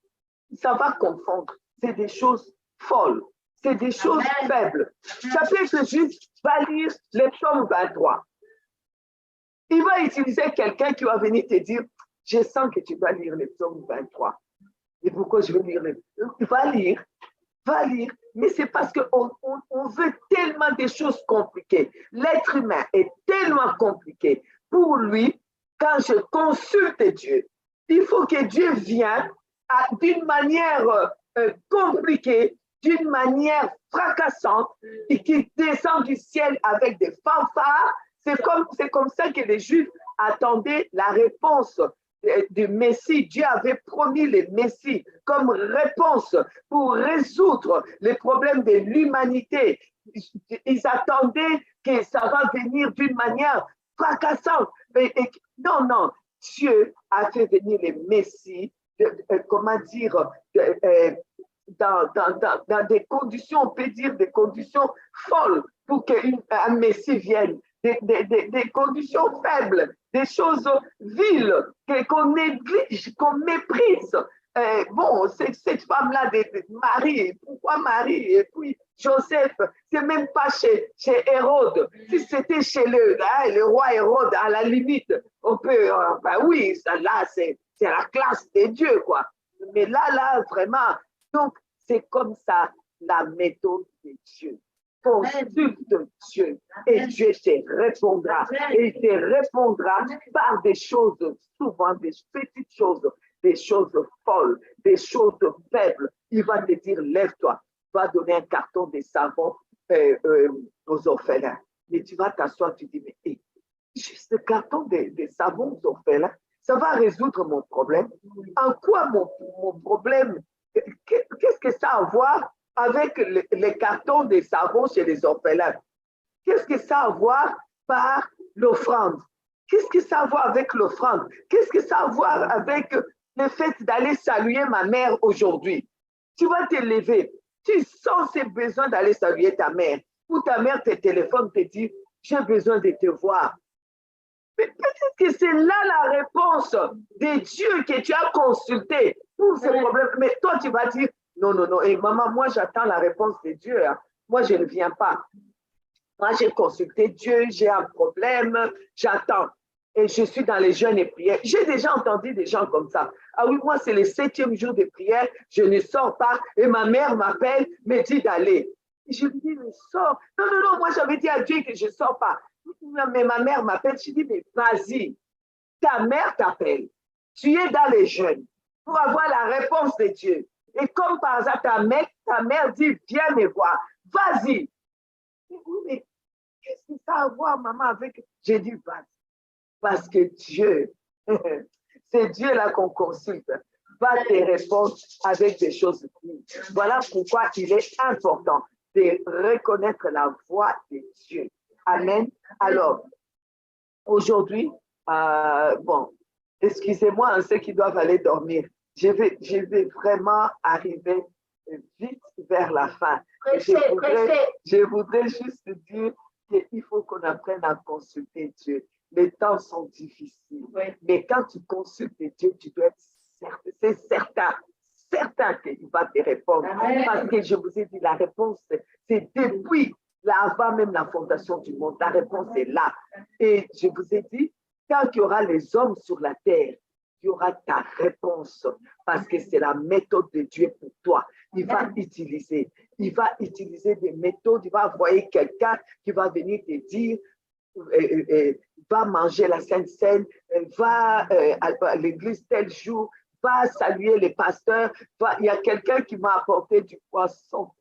Ça va confondre. C'est des choses folles. C'est des choses faibles. Ça peut être juste, va lire le psaume 23. Il va utiliser quelqu'un qui va venir te dire, je sens que tu vas lire le psaume 23. Et pourquoi je vais lire? Va lire, va lire. Mais c'est parce qu'on veut tellement des choses compliquées. L'être humain est tellement compliqué. Pour lui, quand je consulte Dieu, il faut que Dieu vienne d'une manière compliquée, d'une manière fracassante et qui descend du ciel avec des fanfares. C'est comme ça que les Juifs attendaient la réponse du Messie. Dieu avait promis le Messie comme réponse pour résoudre les problèmes de l'humanité. Ils attendaient que ça va venir d'une manière fracassante. Non, non, Dieu a fait venir le Messie, comment dire, dans des conditions, on peut dire des conditions folles pour qu'un Messie vienne, des conditions faibles, des choses viles qu'on néglige, qu'on méprise. Bon, cette femme-là, Marie, pourquoi Marie? Et puis Joseph, c'est même pas chez Hérode. Si c'était chez le roi Hérode, à la limite, on peut, ben oui, ça, là, c'est la classe des dieux, quoi. Mais là, vraiment, donc, c'est comme ça la méthode de Dieu. Consulte Dieu et Dieu te répondra. Et il te répondra par des choses, souvent des petites choses, des choses folles, des choses faibles. Il va te dire, lève-toi, va donner un carton de savon aux orphelins. Mais tu vas t'asseoir, tu dis, mais hey, juste le carton de savon aux orphelins, ça va résoudre mon problème. En quoi mon problème, qu'est-ce que ça a à voir avec les cartons de savon chez les orphelins? Qu'est-ce que ça a à voir par l'offrande? Qu'est-ce que ça a à voir avec l'offrande? Qu'est-ce que ça a à voir avec le fait d'aller saluer ma mère aujourd'hui? Tu vas te lever, tu sens ce besoin d'aller saluer ta mère. Ou ta mère te téléphone, te dit, j'ai besoin de te voir. Mais peut-être que c'est là la réponse de Dieu que tu as consulté pour ces problèmes. Mais toi, tu vas dire, non, non, non. Et maman, moi, j'attends la réponse de Dieu. Hein. Moi, je ne viens pas. Moi, j'ai consulté Dieu, j'ai un problème, j'attends. Et je suis dans les jeûnes et prières. J'ai déjà entendu des gens comme ça. Ah oui, moi, c'est le 7e jour de prière, je ne sors pas. Et ma mère m'appelle, me dit d'aller. Je lui dis, mais sors. Non, non, non, moi, j'avais dit à Dieu que je ne sors pas. Mais ma mère m'appelle, je dis, mais vas-y, ta mère t'appelle. Tu es dans les jeûnes pour avoir la réponse de Dieu. Et comme par hasard, ta mère dit, viens me voir. Vas-y. Oui, mais qu'est-ce que ça a à voir, maman, avec... J'ai dit, vas-y. Parce que Dieu, c'est Dieu là qu'on consulte, va te répondre avec des choses. Voilà pourquoi il est important de reconnaître la voix de Dieu. Amen. Alors, aujourd'hui, bon, excusez-moi, hein, ceux qui doivent aller dormir, je vais vraiment arriver vite vers la fin. Je voudrais juste dire qu'il faut qu'on apprenne à consulter Dieu. Les temps sont difficiles, mais quand tu consultes Dieu, tu dois être certain qu'il va te répondre. Parce que je vous ai dit, la réponse, c'est depuis avant même la fondation du monde. La réponse est là. Et je vous ai dit, quand il y aura les hommes sur la terre, il y aura ta réponse parce que c'est la méthode de Dieu pour toi. Il va utiliser des méthodes, il va envoyer quelqu'un qui va venir te dire, va manger la Sainte Seine, va à l'église tel jour, va saluer les pasteurs. Il y a quelqu'un qui m'a apporté du poisson.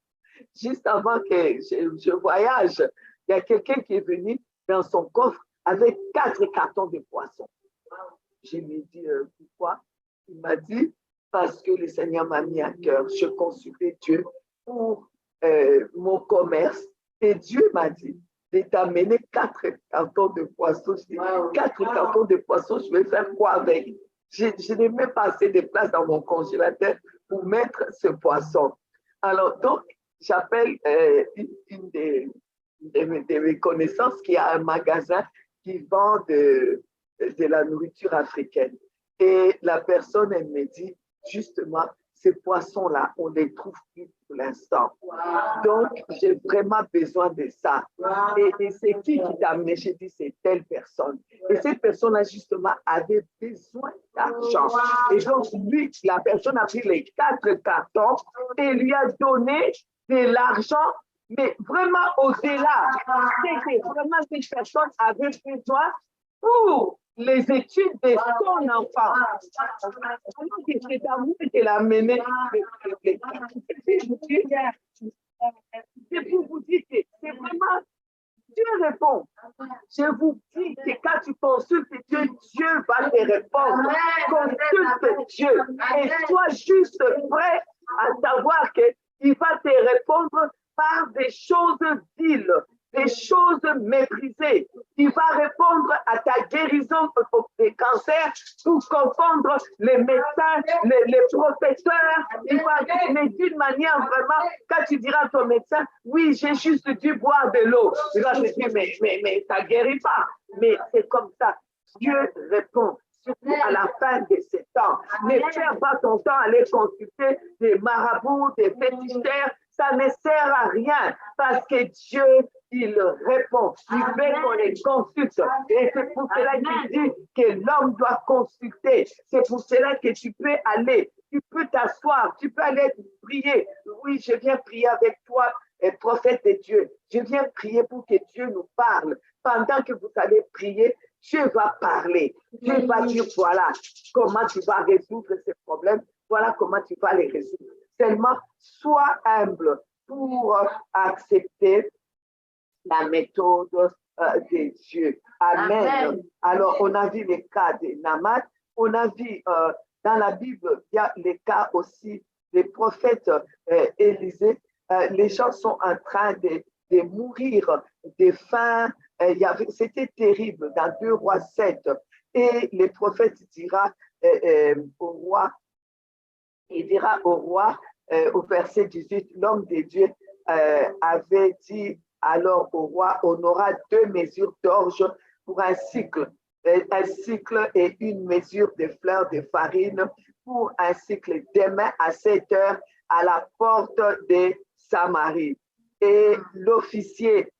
Juste avant que je voyage, il y a quelqu'un qui est venu dans son coffre avec 4 cartons de poisson. Je lui ai dit, pourquoi? Il m'a dit, parce que le Seigneur m'a mis à cœur. Je consultais Dieu pour mon commerce et Dieu m'a dit de t'amener 4 cartons de poisson. Je dis, 4 cartons de poisson, je vais faire quoi avec? Je n'ai même pas assez de place dans mon congélateur pour mettre ce poisson. Alors, donc, j'appelle une de mes connaissances qui a un magasin qui vend de la nourriture africaine. Et la personne, elle me dit, justement, ces poissons-là, on ne les trouve plus pour l'instant. Donc, j'ai vraiment besoin de ça. Et c'est qui t'a amené? J'ai dit, c'est telle personne. Et cette personne-là, justement, avait besoin d'argent. Et donc, lui, la personne a pris les 4 cartons et lui a donné de l'argent, mais vraiment au-delà. C'était vraiment cette personne avait besoin pour les études de son enfant. C'est amour qui l'a mené. C'est pour vous dire que c'est vraiment Dieu répond. Je vous dis que quand tu consultes Dieu, Dieu va te répondre. Consulte Dieu et sois juste prêt à savoir qu'il va te répondre par des choses viles, des choses méprisées. Il va répondre à ta guérison des cancers pour confondre les médecins, les professeurs. Il va, mais d'une manière vraiment, quand tu diras à ton médecin, oui, j'ai juste dû boire de l'eau. Il va te dire, mais ça ne guérit pas. Mais c'est comme ça. Dieu répond. Surtout à la fin de ces temps. Ne perds pas ton temps à aller consulter des marabouts, des féticheurs. Ça ne sert à rien parce que Dieu, il répond. Il veut qu'on les consulte. Et c'est pour cela qu'il dit que l'homme doit consulter. C'est pour cela que tu peux aller, tu peux t'asseoir, tu peux aller prier. Oui, je viens prier avec toi, prophète de Dieu. Je viens prier pour que Dieu nous parle. Pendant que vous allez prier, Dieu va parler. Dieu va dire, voilà comment tu vas résoudre ces problèmes. Voilà comment tu vas les résoudre. Seulement, sois humble pour accepter la méthode de Dieu. Amen. Amen. Alors, on a vu les cas de Naaman. On a vu dans la Bible, il y a les cas aussi des prophètes Élisée. Les gens sont en train de mourir de faim. C'était terrible dans 2 Rois 7. Et le prophète dira au roi, il dira au roi, au verset 18, l'homme de Dieu avait dit alors au roi, on aura 2 mesures d'orge pour un cycle et une mesure de fleurs de farine pour un cycle demain à 7 heures à la porte de Samarie. Et l'officier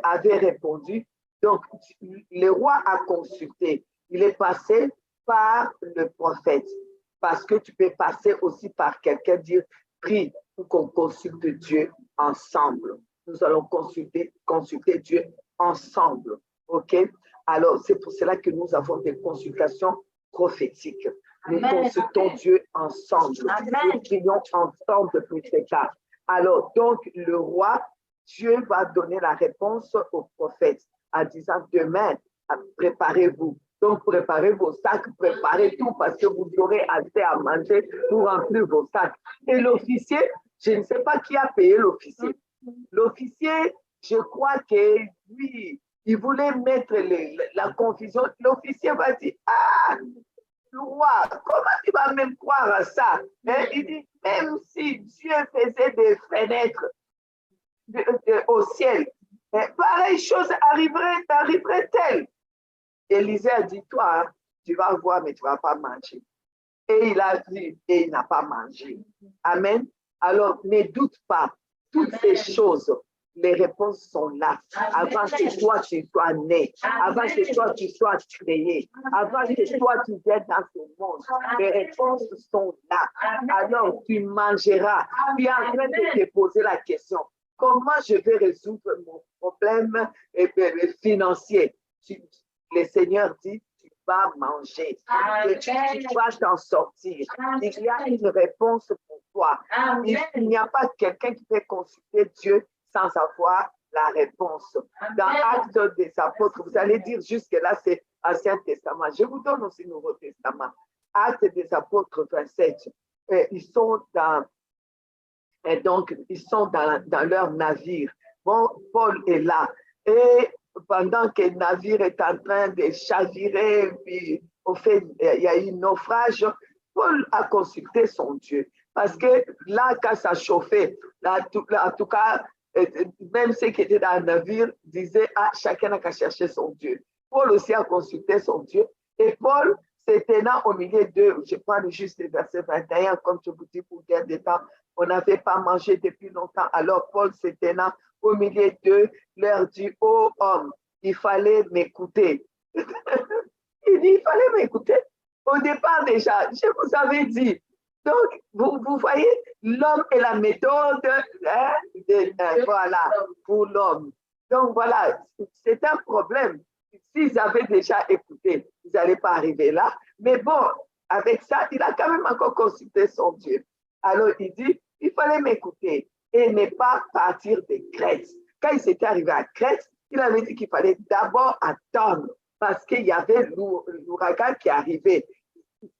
avait répondu, donc le roi a consulté, il est passé par le prophète, parce que tu peux passer aussi par quelqu'un, dire, prie pour qu'on consulte Dieu ensemble. Nous allons consulter Dieu ensemble, ok? Alors, c'est pour cela que nous avons des consultations prophétiques. Nous Amen. Consultons Dieu ensemble. Amen. Nous prions ensemble pour ces cas. Alors, donc, le roi, Dieu va donner la réponse au prophète en disant, demain, préparez-vous. Donc, préparez vos sacs, préparez tout parce que vous aurez assez à manger pour remplir vos sacs. Et l'officier, je ne sais pas qui a payé l'officier. L'officier, je crois que lui, il voulait mettre la confusion. L'officier va dire, ah, roi, comment tu vas même croire à ça? Hein? Il dit, même si Dieu faisait des fenêtres au ciel, pareille chose arriverait-elle? Élisée a dit, toi, tu vas voir, mais tu ne vas pas manger. Et il a dit, et il n'a pas mangé. Amen. Alors, ne doute pas. Toutes ces choses, les réponses sont là. Avant que toi, tu sois né. Avant que toi, tu sois créé. Avant que toi, tu viennes dans ce monde. Les réponses sont là. Alors, tu mangeras. Tu es en train de te poser la question. Comment je vais résoudre mon problème financier? Le Seigneur dit, tu vas manger. Tu vas t'en sortir. Il y a une réponse pour toi. Il n'y a pas quelqu'un qui peut consulter Dieu sans avoir la réponse. Dans Actes des Apôtres, vous allez dire jusque-là, c'est Ancien Testament. Je vous donne aussi Nouveau Testament. Actes des Apôtres 27. Ils sont dans leur navire. Bon, Paul est là. Et pendant que le navire est en train de chavirer, puis au fait, il y a eu un naufrage, Paul a consulté son Dieu. Parce que là, quand ça chauffait, là, en tout cas, même ceux qui étaient dans le navire disaient, ah, chacun a qu'à chercher son Dieu. Paul aussi a consulté son Dieu. Et Paul, se tenant au milieu d'eux, je prends juste le verset 21, comme je vous dis pour gagner de temps, On n'avait pas mangé depuis longtemps. Alors Paul s'éteignant au milieu d'eux, leur dit, ô homme, il fallait m'écouter. Il dit, il fallait m'écouter. Au départ déjà, je vous avais dit. Donc, vous voyez, l'homme est la méthode, hein, voilà, pour l'homme. Donc voilà, c'est un problème. S'ils avaient déjà écouté, ils n'allaient pas arriver là. Mais bon, avec ça, il a quand même encore consulté son Dieu. Alors il dit, il fallait m'écouter et ne pas partir de Crète. Quand il s'était arrivé à Crète, il avait dit qu'il fallait d'abord attendre parce qu'il y avait l'ouragan qui arrivait.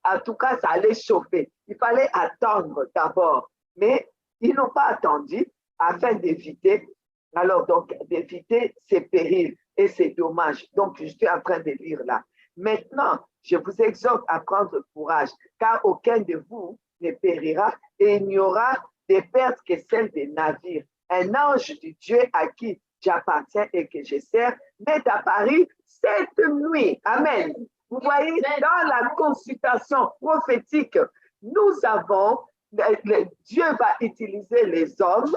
En tout cas, ça allait chauffer. Il fallait attendre d'abord. Mais ils n'ont pas attendu afin d'éviter, alors donc, d'éviter ces périls et ces dommages. Donc, je suis en train de lire là. Maintenant, je vous exhorte à prendre courage, car aucun de vous ne périra et il n'y aura des pertes que celles des navires. Un ange du Dieu à qui j'appartiens et que je sers m'est apparu cette nuit. Amen. Vous voyez, dans la consultation prophétique, nous avons, Dieu va utiliser les hommes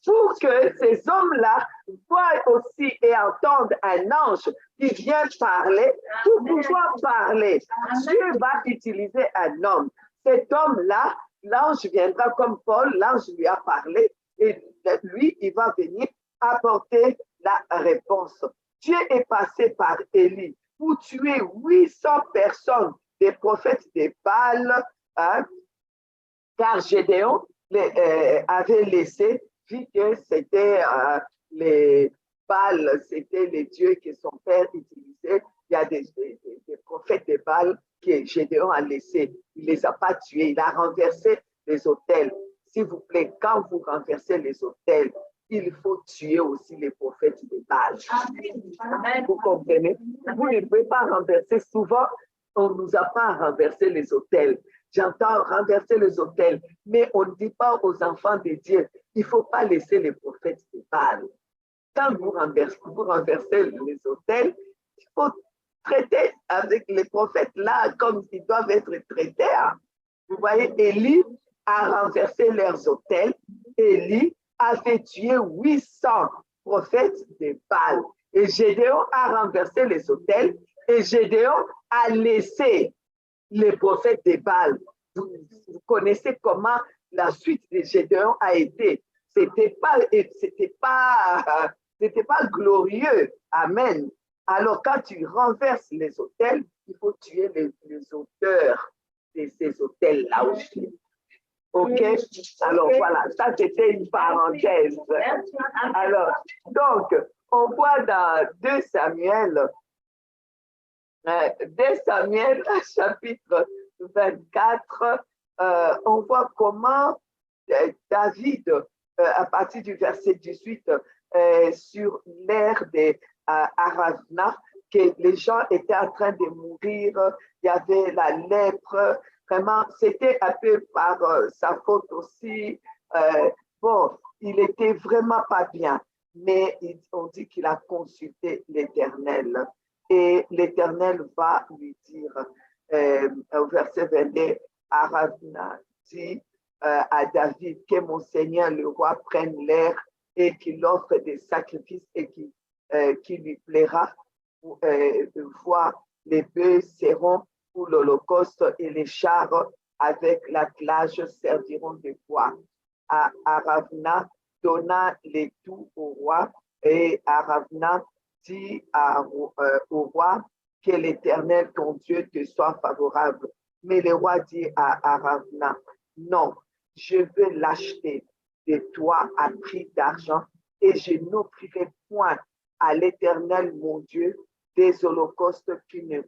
pour que ces hommes-là voient aussi et entendent un ange qui vient parler pour pouvoir parler. Dieu va utiliser un homme. Cet homme-là, l'ange viendra comme Paul, l'ange lui a parlé et lui, il va venir apporter la réponse. Dieu est passé par Élie pour tuer 800 personnes, des prophètes des Baal, hein, car Gédéon avait laissé, vu que c'était les Baal, c'était les dieux que son père utilisait. Il y a des prophètes des Baal que Gédéon a laissé. Il ne les a pas tués, il a renversé les autels. S'il vous plaît, quand vous renversez les autels, il faut tuer aussi les prophètes de Baal. Vous comprenez? Vous ne pouvez pas renverser. Souvent, on nous apprend à renverser les autels. J'entends renverser les autels, mais on ne dit pas aux enfants de Dieu, il ne faut pas laisser les prophètes de Baal. Quand vous renversez les autels, il faut traiter avec les prophètes là comme ils doivent être traités. Hein. Vous voyez, Élie a renversé leurs autels. Élie avait tué 800 prophètes de Baal. Et Gédéon a renversé les autels et Gédéon a laissé les prophètes de Baal. Vous connaissez comment la suite de Gédéon a été. C'était pas glorieux. Amen. Alors, quand tu renverses les autels, il faut tuer les auteurs de ces autels-là aussi. OK? Alors, voilà, ça, c'était une parenthèse. Alors, donc, on voit dans 2 Samuel, chapitre 24, on voit comment David, à partir du verset 18, sur l'ère d'Aravna, que les gens étaient en train de mourir, il y avait la lèpre, vraiment, c'était un peu par sa faute aussi. Bon, il était vraiment pas bien, mais on dit qu'il a consulté l'Éternel. Et l'Éternel va lui dire, au verset 22, Aravna dit à David que mon Seigneur le roi prenne l'air et qu'il offre des sacrifices et qui lui plaira. Voir les bœufs seront pour l'Holocauste et les chars avec l'attelage serviront de bois. Aravna donna les tout au roi et Aravna dit au roi que l'Éternel, ton Dieu, te soit favorable. Mais le roi dit à Aravna, non, je veux l'acheter de toi à prix d'argent et je n'offrirai point à l'Éternel, mon Dieu, des holocaustes qui ne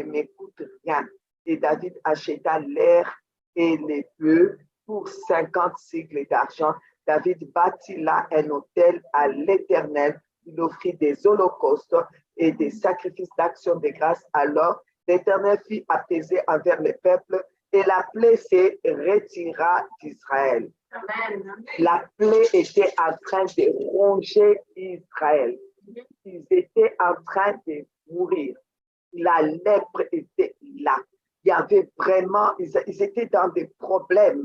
m'écoutent rien. Et David acheta l'air et les bœufs pour 50 sicles d'argent. David bâtit là un autel à l'Éternel. Il offrit des holocaustes et des sacrifices d'action de grâce. Alors, l'Éternel fit apaiser envers les peuples et la plaie se retira d'Israël. La plaie était en train de ronger Israël. Ils étaient en train de mourir. La lèpre était là. Il y avait vraiment, ils étaient dans des problèmes.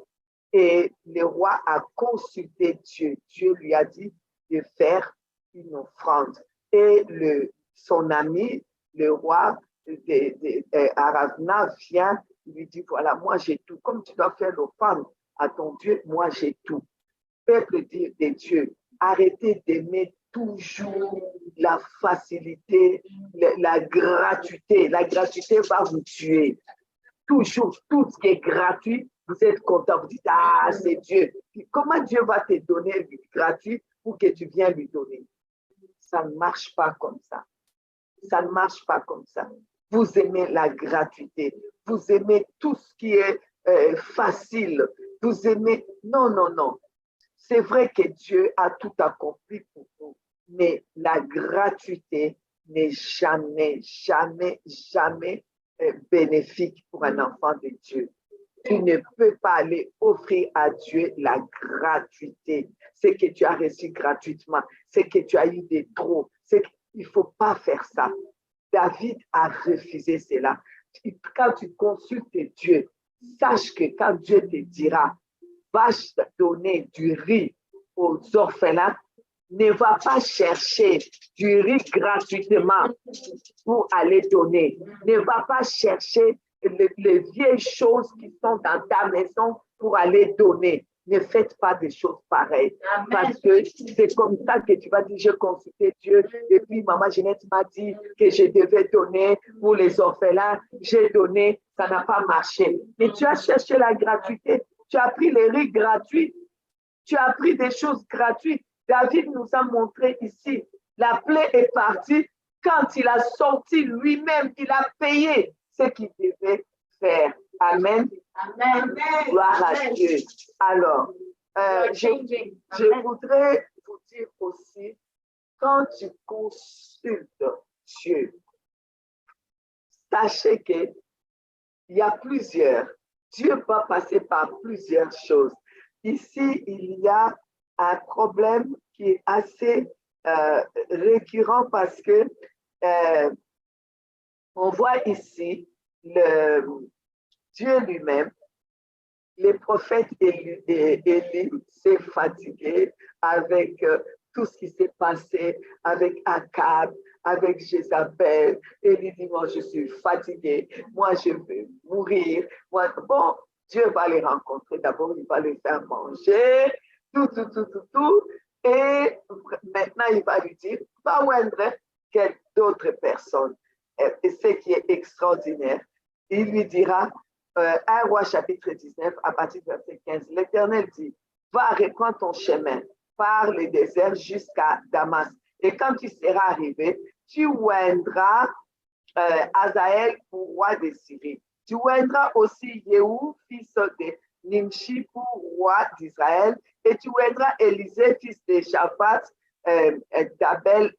Et le roi a consulté Dieu. Dieu lui a dit de faire une offrande. Et son ami, le roi Aravna, vient, il lui dit, voilà, moi j'ai tout. Comme tu dois faire l'offrande à ton Dieu, moi j'ai tout. Peuple de Dieu, arrêtez d'aimer toujours la facilité, la gratuité. La gratuité va vous tuer. Toujours, tout ce qui est gratuit, vous êtes content, vous dites, ah, c'est Dieu. Comment Dieu va te donner du gratuit pour que tu viennes lui donner? Ça ne marche pas comme ça. Ça ne marche pas comme ça. Vous aimez la gratuité. Vous aimez tout ce qui est facile. Vous aimez... Non, non, non. C'est vrai que Dieu a tout accompli pour nous, mais la gratuité n'est jamais, jamais, jamais bénéfique pour un enfant de Dieu. Tu ne peux pas aller offrir à Dieu la gratuité. C'est que tu as reçu gratuitement, c'est que tu as eu des trop. Il ne faut pas faire ça. David a refusé cela. Quand tu consultes Dieu, sache que quand Dieu te dira, va donner du riz aux orphelins, ne va pas chercher du riz gratuitement pour aller donner. Ne va pas chercher les vieilles choses qui sont dans ta maison pour aller donner. Ne faites pas des choses pareilles. Amen. Parce que c'est comme ça que tu vas dire, j'ai consulté Dieu. Et puis, maman Jeanette m'a dit que je devais donner pour les orphelins. J'ai donné, ça n'a pas marché. Mais tu as cherché la gratuité. Tu as pris les riz gratuits. Tu as pris des choses gratuites. David nous a montré ici, la plaie est partie. Quand il a sorti lui-même, il a payé ce qu'il devait faire. Amen. Amen. Gloire à Dieu. Alors, je voudrais vous dire aussi, quand tu consultes Dieu, sachez qu'il y a plusieurs. Dieu va passer par plusieurs choses. Ici, il y a un problème qui est assez récurrent parce que on voit ici Dieu lui-même, les prophètes Élie s'est fatigué avec tout ce qui s'est passé avec Akab, avec Jézabel. Élie dit, moi je suis fatigué, moi je veux mourir. Moi, bon, Dieu va les rencontrer. D'abord, il va les faire manger, tout. Et maintenant, il va lui dire, va oindre d'autres personnes. Et ce qui est extraordinaire, il lui dira, 1 Roi chapitre 19, à partir du verset 15, l'Éternel dit, va reprendre ton chemin par le désert jusqu'à Damas. Et quand tu seras arrivé, tu oindras Hazaël pour roi de Syrie. Tu oindras aussi Yehou, fils de Nimshi, pour roi d'Israël. Et tu oindras Élisée, fils de Shaphat, d'Abel,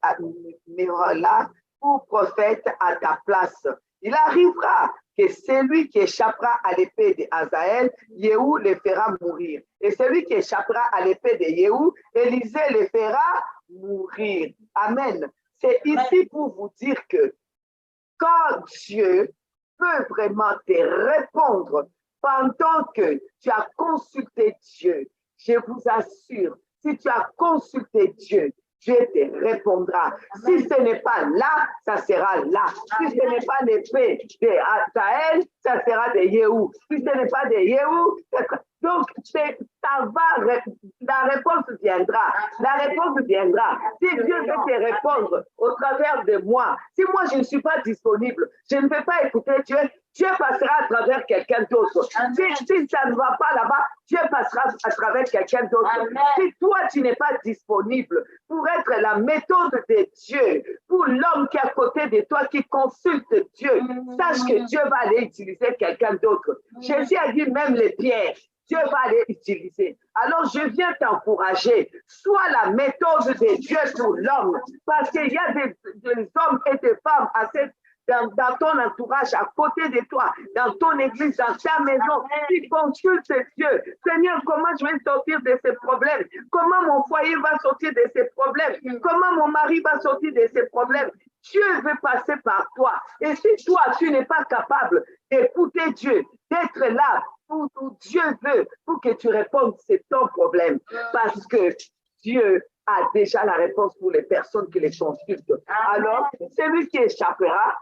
Meholah, pour prophète à ta place. Il arrivera que celui qui échappera à l'épée de Hazaël, Yehou le fera mourir. Et celui qui échappera à l'épée de Yehou, Élisée le fera mourir. Amen. C'est ici pour vous dire que quand Dieu peut vraiment te répondre pendant que tu as consulté Dieu, je vous assure, si tu as consulté Dieu, Dieu te répondra. Amen. Si ce n'est pas là, ça sera là. Si ce n'est pas l'épée de Hazaël, ça sera de Yehou. Si ce n'est pas de Yehou, donc ça va, la réponse viendra. La réponse viendra. Si Dieu veut te répondre au travers de moi, si moi je ne suis pas disponible, je ne vais pas écouter Dieu, Dieu passera à travers quelqu'un d'autre. Si ça ne va pas là-bas, Dieu passera à travers quelqu'un d'autre. Si toi, tu n'es pas disponible pour être la méthode de Dieu, pour l'homme qui est à côté de toi, qui consulte Dieu, sache que Dieu va aller utiliser quelqu'un d'autre. Jésus a dit même les pierres, Dieu va aller utiliser. Alors, je viens t'encourager. Sois la méthode de Dieu pour l'homme. Parce qu'il y a des hommes et des femmes dans ton entourage, à côté de toi, dans ton église, dans ta maison, qui consultent Dieu. Seigneur, comment je vais sortir de ces problèmes? Comment mon foyer va sortir de ces problèmes? Comment mon mari va sortir de ces problèmes? Dieu veut passer par toi. Et si toi, tu n'es pas capable d'écouter Dieu, d'être là, où Dieu veut pour que tu répondes, c'est ton problème. Parce que Dieu a déjà la réponse pour les personnes qui les consultent. Alors, celui qui échappera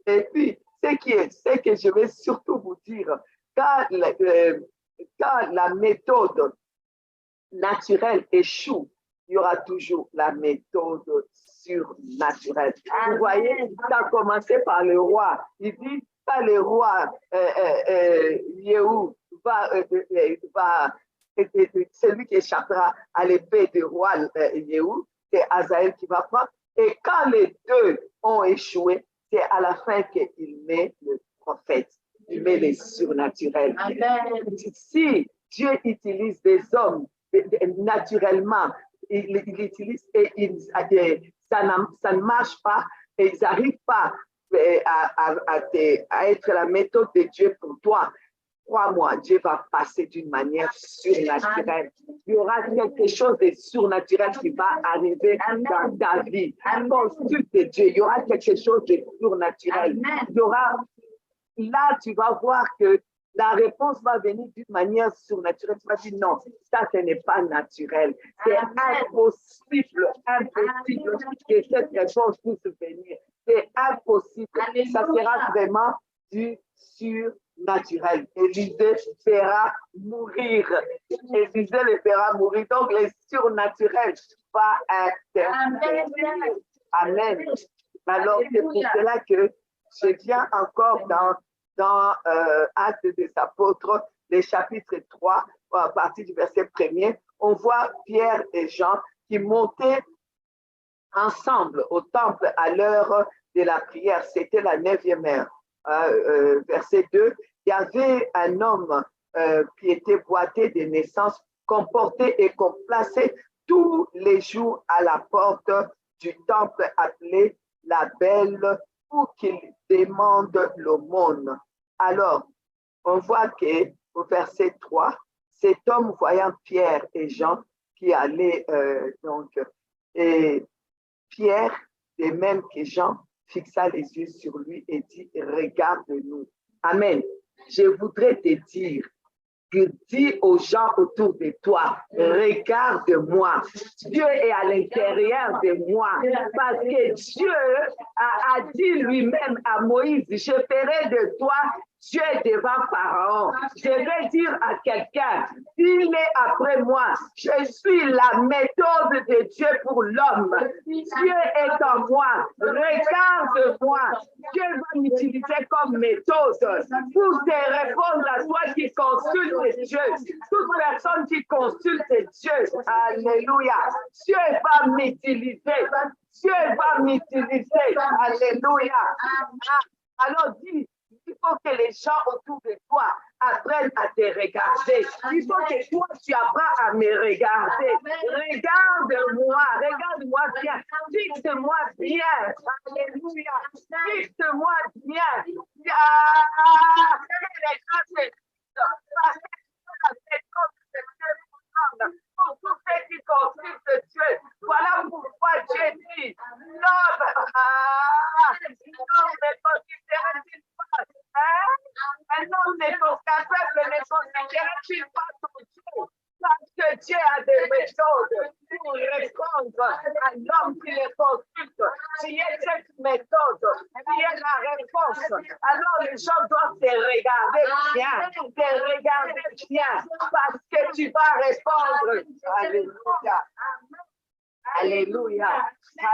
et puis, ce que je vais surtout vous dire, quand la méthode naturelle échoue, il y aura toujours la méthode surnaturelle. Vous voyez, ça a commencé par le roi. Il dit, quand le roi Yehou va celui qui échappera à l'épée du roi Yehou, c'est Hazaël qui va prendre. Et quand les deux ont échoué, c'est à la fin qu'il met le prophète, il met les surnaturels. Amen. Si Dieu utilise des hommes naturellement, il utilise et ça ne marche pas, et ils n'arrivent pas à être la méthode de Dieu pour toi. Crois-moi, Dieu va passer d'une manière surnaturelle. Il y aura quelque chose de surnaturel qui va arriver dans ta vie. Consulte Dieu, il y aura quelque chose de surnaturel. Il y aura, là, tu vas voir que la réponse va venir d'une manière surnaturelle. Tu vas dire non, ça, ce n'est pas naturel. C'est impossible que cette réponse puisse venir. C'est impossible. Ça sera vraiment du surnaturel. Élisée fera mourir. Élisée le fera mourir. Donc, le surnaturel va intervenir. Amen. Alors, c'est pour cela que je viens encore dans Actes des Apôtres, le chapitre 3, à partir du verset 1er, on voit Pierre et Jean qui montaient ensemble au temple à l'heure de la prière. C'était la 9e heure. Verset 2, il y avait un homme qui était boité de naissance, qu'on portait et qu'on plaçait tous les jours à la porte du temple appelé la Belle pour qu'il demande l'aumône. Alors, on voit qu'au verset 3, cet homme voyant Pierre et Jean qui allaient et Pierre, de même que Jean, fixa les yeux sur lui et dit, regarde-nous. Amen. Je voudrais te dire, dis aux gens autour de toi, regarde-moi. Dieu est à l'intérieur de moi parce que Dieu a dit lui-même à Moïse, je ferai de toi Dieu devant Pharaon. Je vais dire à quelqu'un, il est après moi. Je suis la méthode de Dieu pour l'homme. Dieu est en moi. Regarde-moi. Dieu va m'utiliser comme méthode pour te répondre à toi qui consulte Dieu. Toute personne qui consulte Dieu. Alléluia. Dieu va m'utiliser. Dieu va m'utiliser. Alléluia. Alors dis, il faut que les gens autour de toi apprennent à te regarder. Il faut que toi, tu apprennes à me regarder. Regarde-moi, regarde-moi bien. Fixe-moi bien. Alléluia. Fixe-moi bien. Pour tous ceux qui consultent Dieu. Voilà pourquoi Dieu dit, l'homme ne considère-t-il pas, un homme capable ne considère-t-il pas son Dieu? Parce que Dieu a des méthodes pour répondre à l'homme qui les consulte. Qui est cette méthode, qui est la réponse. Alors les gens doivent te regarder bien, parce que tu vas répondre. Alléluia. Alléluia,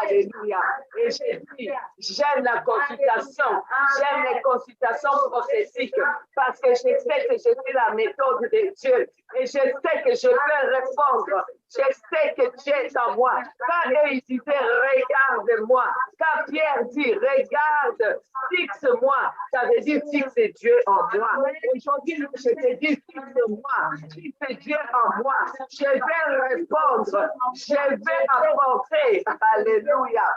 alléluia. Et j'ai dit, j'aime la consultation, j'aime les consultations prophétiques parce que je sais que je suis la méthode de Dieu et je sais que je peux répondre. Je sais que Dieu est en moi. Quand eux disaient, regarde-moi. Quand Pierre dit, regarde, fixe-moi, ça veut dire fixe Dieu en moi. Aujourd'hui, je te dis, fixe-moi, fixe Dieu en moi. Je vais répondre, je vais apporter. Alléluia.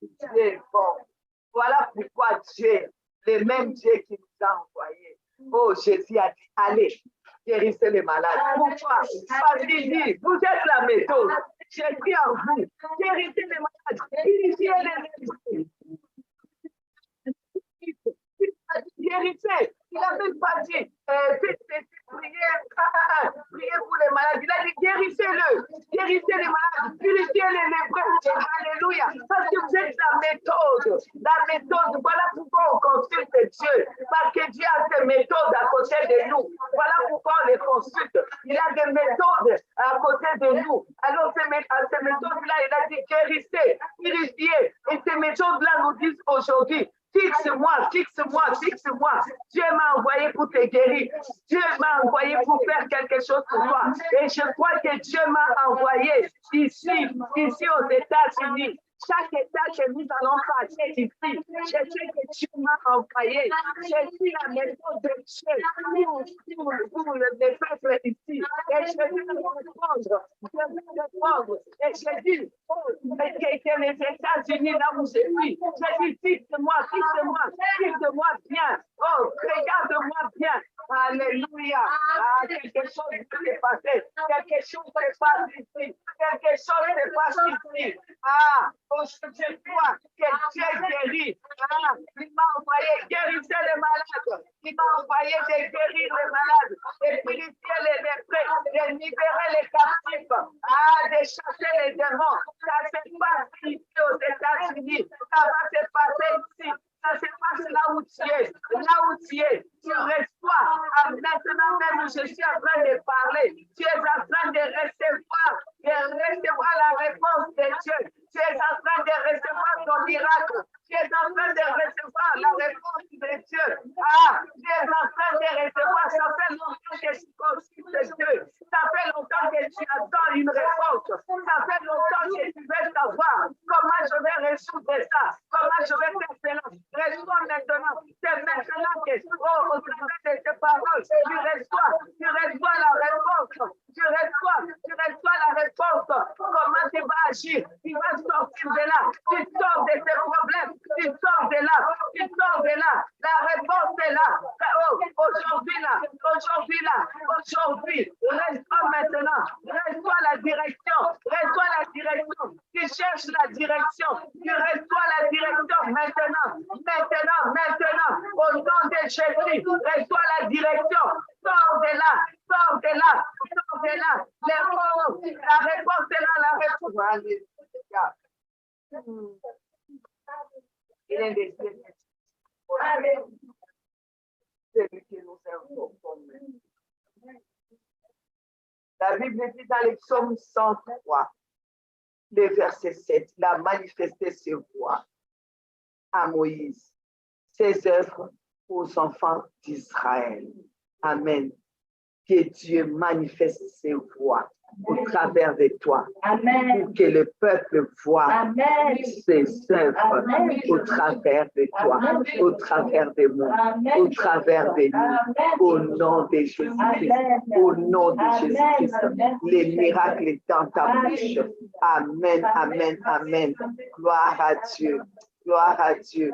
Dieu est bon. Voilà pourquoi Dieu, le même Dieu qui nous a envoyés. Oh, Jésus a dit, allez, guérissez les malades. Pourquoi? Parce qu'il dit, vous êtes la méthode. J'ai dit en vous, guérissez les malades, guérissez les esprits. guérissez. Il n'a même pas dit, priez pour les malades. Il a dit, guérissez-le, guérissez les malades, purifiez les lépreux. Alléluia. Parce que vous êtes la méthode. La méthode, voilà pourquoi on consulte Dieu. Parce que Dieu a ses méthodes à côté de nous. Voilà pourquoi on les consulte. Il a des méthodes à côté de nous. Alors, ces méthodes-là, il a dit, guérissez, purifiez. Et ces méthodes-là nous disent aujourd'hui, fixe-moi, fixe-moi, fixe-moi. Dieu m'a envoyé pour te guérir. Dieu m'a envoyé pour faire quelque chose pour toi. Et je crois que Dieu m'a envoyé ici aux États-Unis. Chaque État que nous allons passer ici, je sais que Dieu m'a envoyé. Je suis la maison de Dieu pour le peuple ici. Et je vais répondre. Je vais répondre. Et je dis, que les États-Unis, là où je suis, je dis, fixe-moi, fixe-moi, fixe-moi bien. Oh, regarde-moi bien. Alléluia. Ah, quelque chose s'est passé. Quelque chose se passe ici. Quelque chose se passe ici. Ah, aujourd'hui, que Dieu guérit. Ah, il m'a envoyé guérir les malades. Il m'a envoyé de guérir les malades, de purifier les lépreux, de libérer les captifs. Ah, de chasser les démons. Ça se passe ici aux États-Unis. Ça va se passer ici. Ça se passe là où tu es. Là où tu es. Tu reçois. Maintenant même où je suis en train de parler, tu es en train de recevoir la réponse de Dieu. Tu es en train de recevoir ton miracle. Tu es en train de recevoir la réponse de Dieu. Ah, tu es en train de recevoir. Ça fait longtemps que tu consultes Dieu. Ça fait longtemps que tu attends une réponse. Ça fait longtemps que tu veux savoir comment je vais résoudre ça. Comment je vais faire cela. Reçois maintenant. C'est maintenant que, au travers de tes paroles, tu reçois la réponse. Tu reçois la réponse. Comment tu vas agir? Tu vas sortir de là. Tu sors de tes problèmes. Tu sors de là. Tu sors de là. La réponse est là. Oh, aujourd'hui là. Aujourd'hui. Reçois maintenant. Reçois la direction. Reçois la direction. Tu cherches la direction. Tu reçois la direction maintenant. Maintenant. Au nom de Jésus. Reçois la direction. Sors de là. La réponse est là. La réponse. Alléluia. Il est des celui qui nous servons comme la Bible dit dans le psaume 103, le verset 7, il a manifesté ses voix à Moïse, ses œuvres aux enfants d'Israël. Amen. Que Dieu manifeste ses voix au travers de toi. Amen. Pour que le peuple voit ses œuvres au travers de toi, au travers de moi, au travers de nous, au nom de Jésus-Christ, au nom de Jésus-Christ. Les miracles dans ta bouche. Amen. Gloire à Dieu.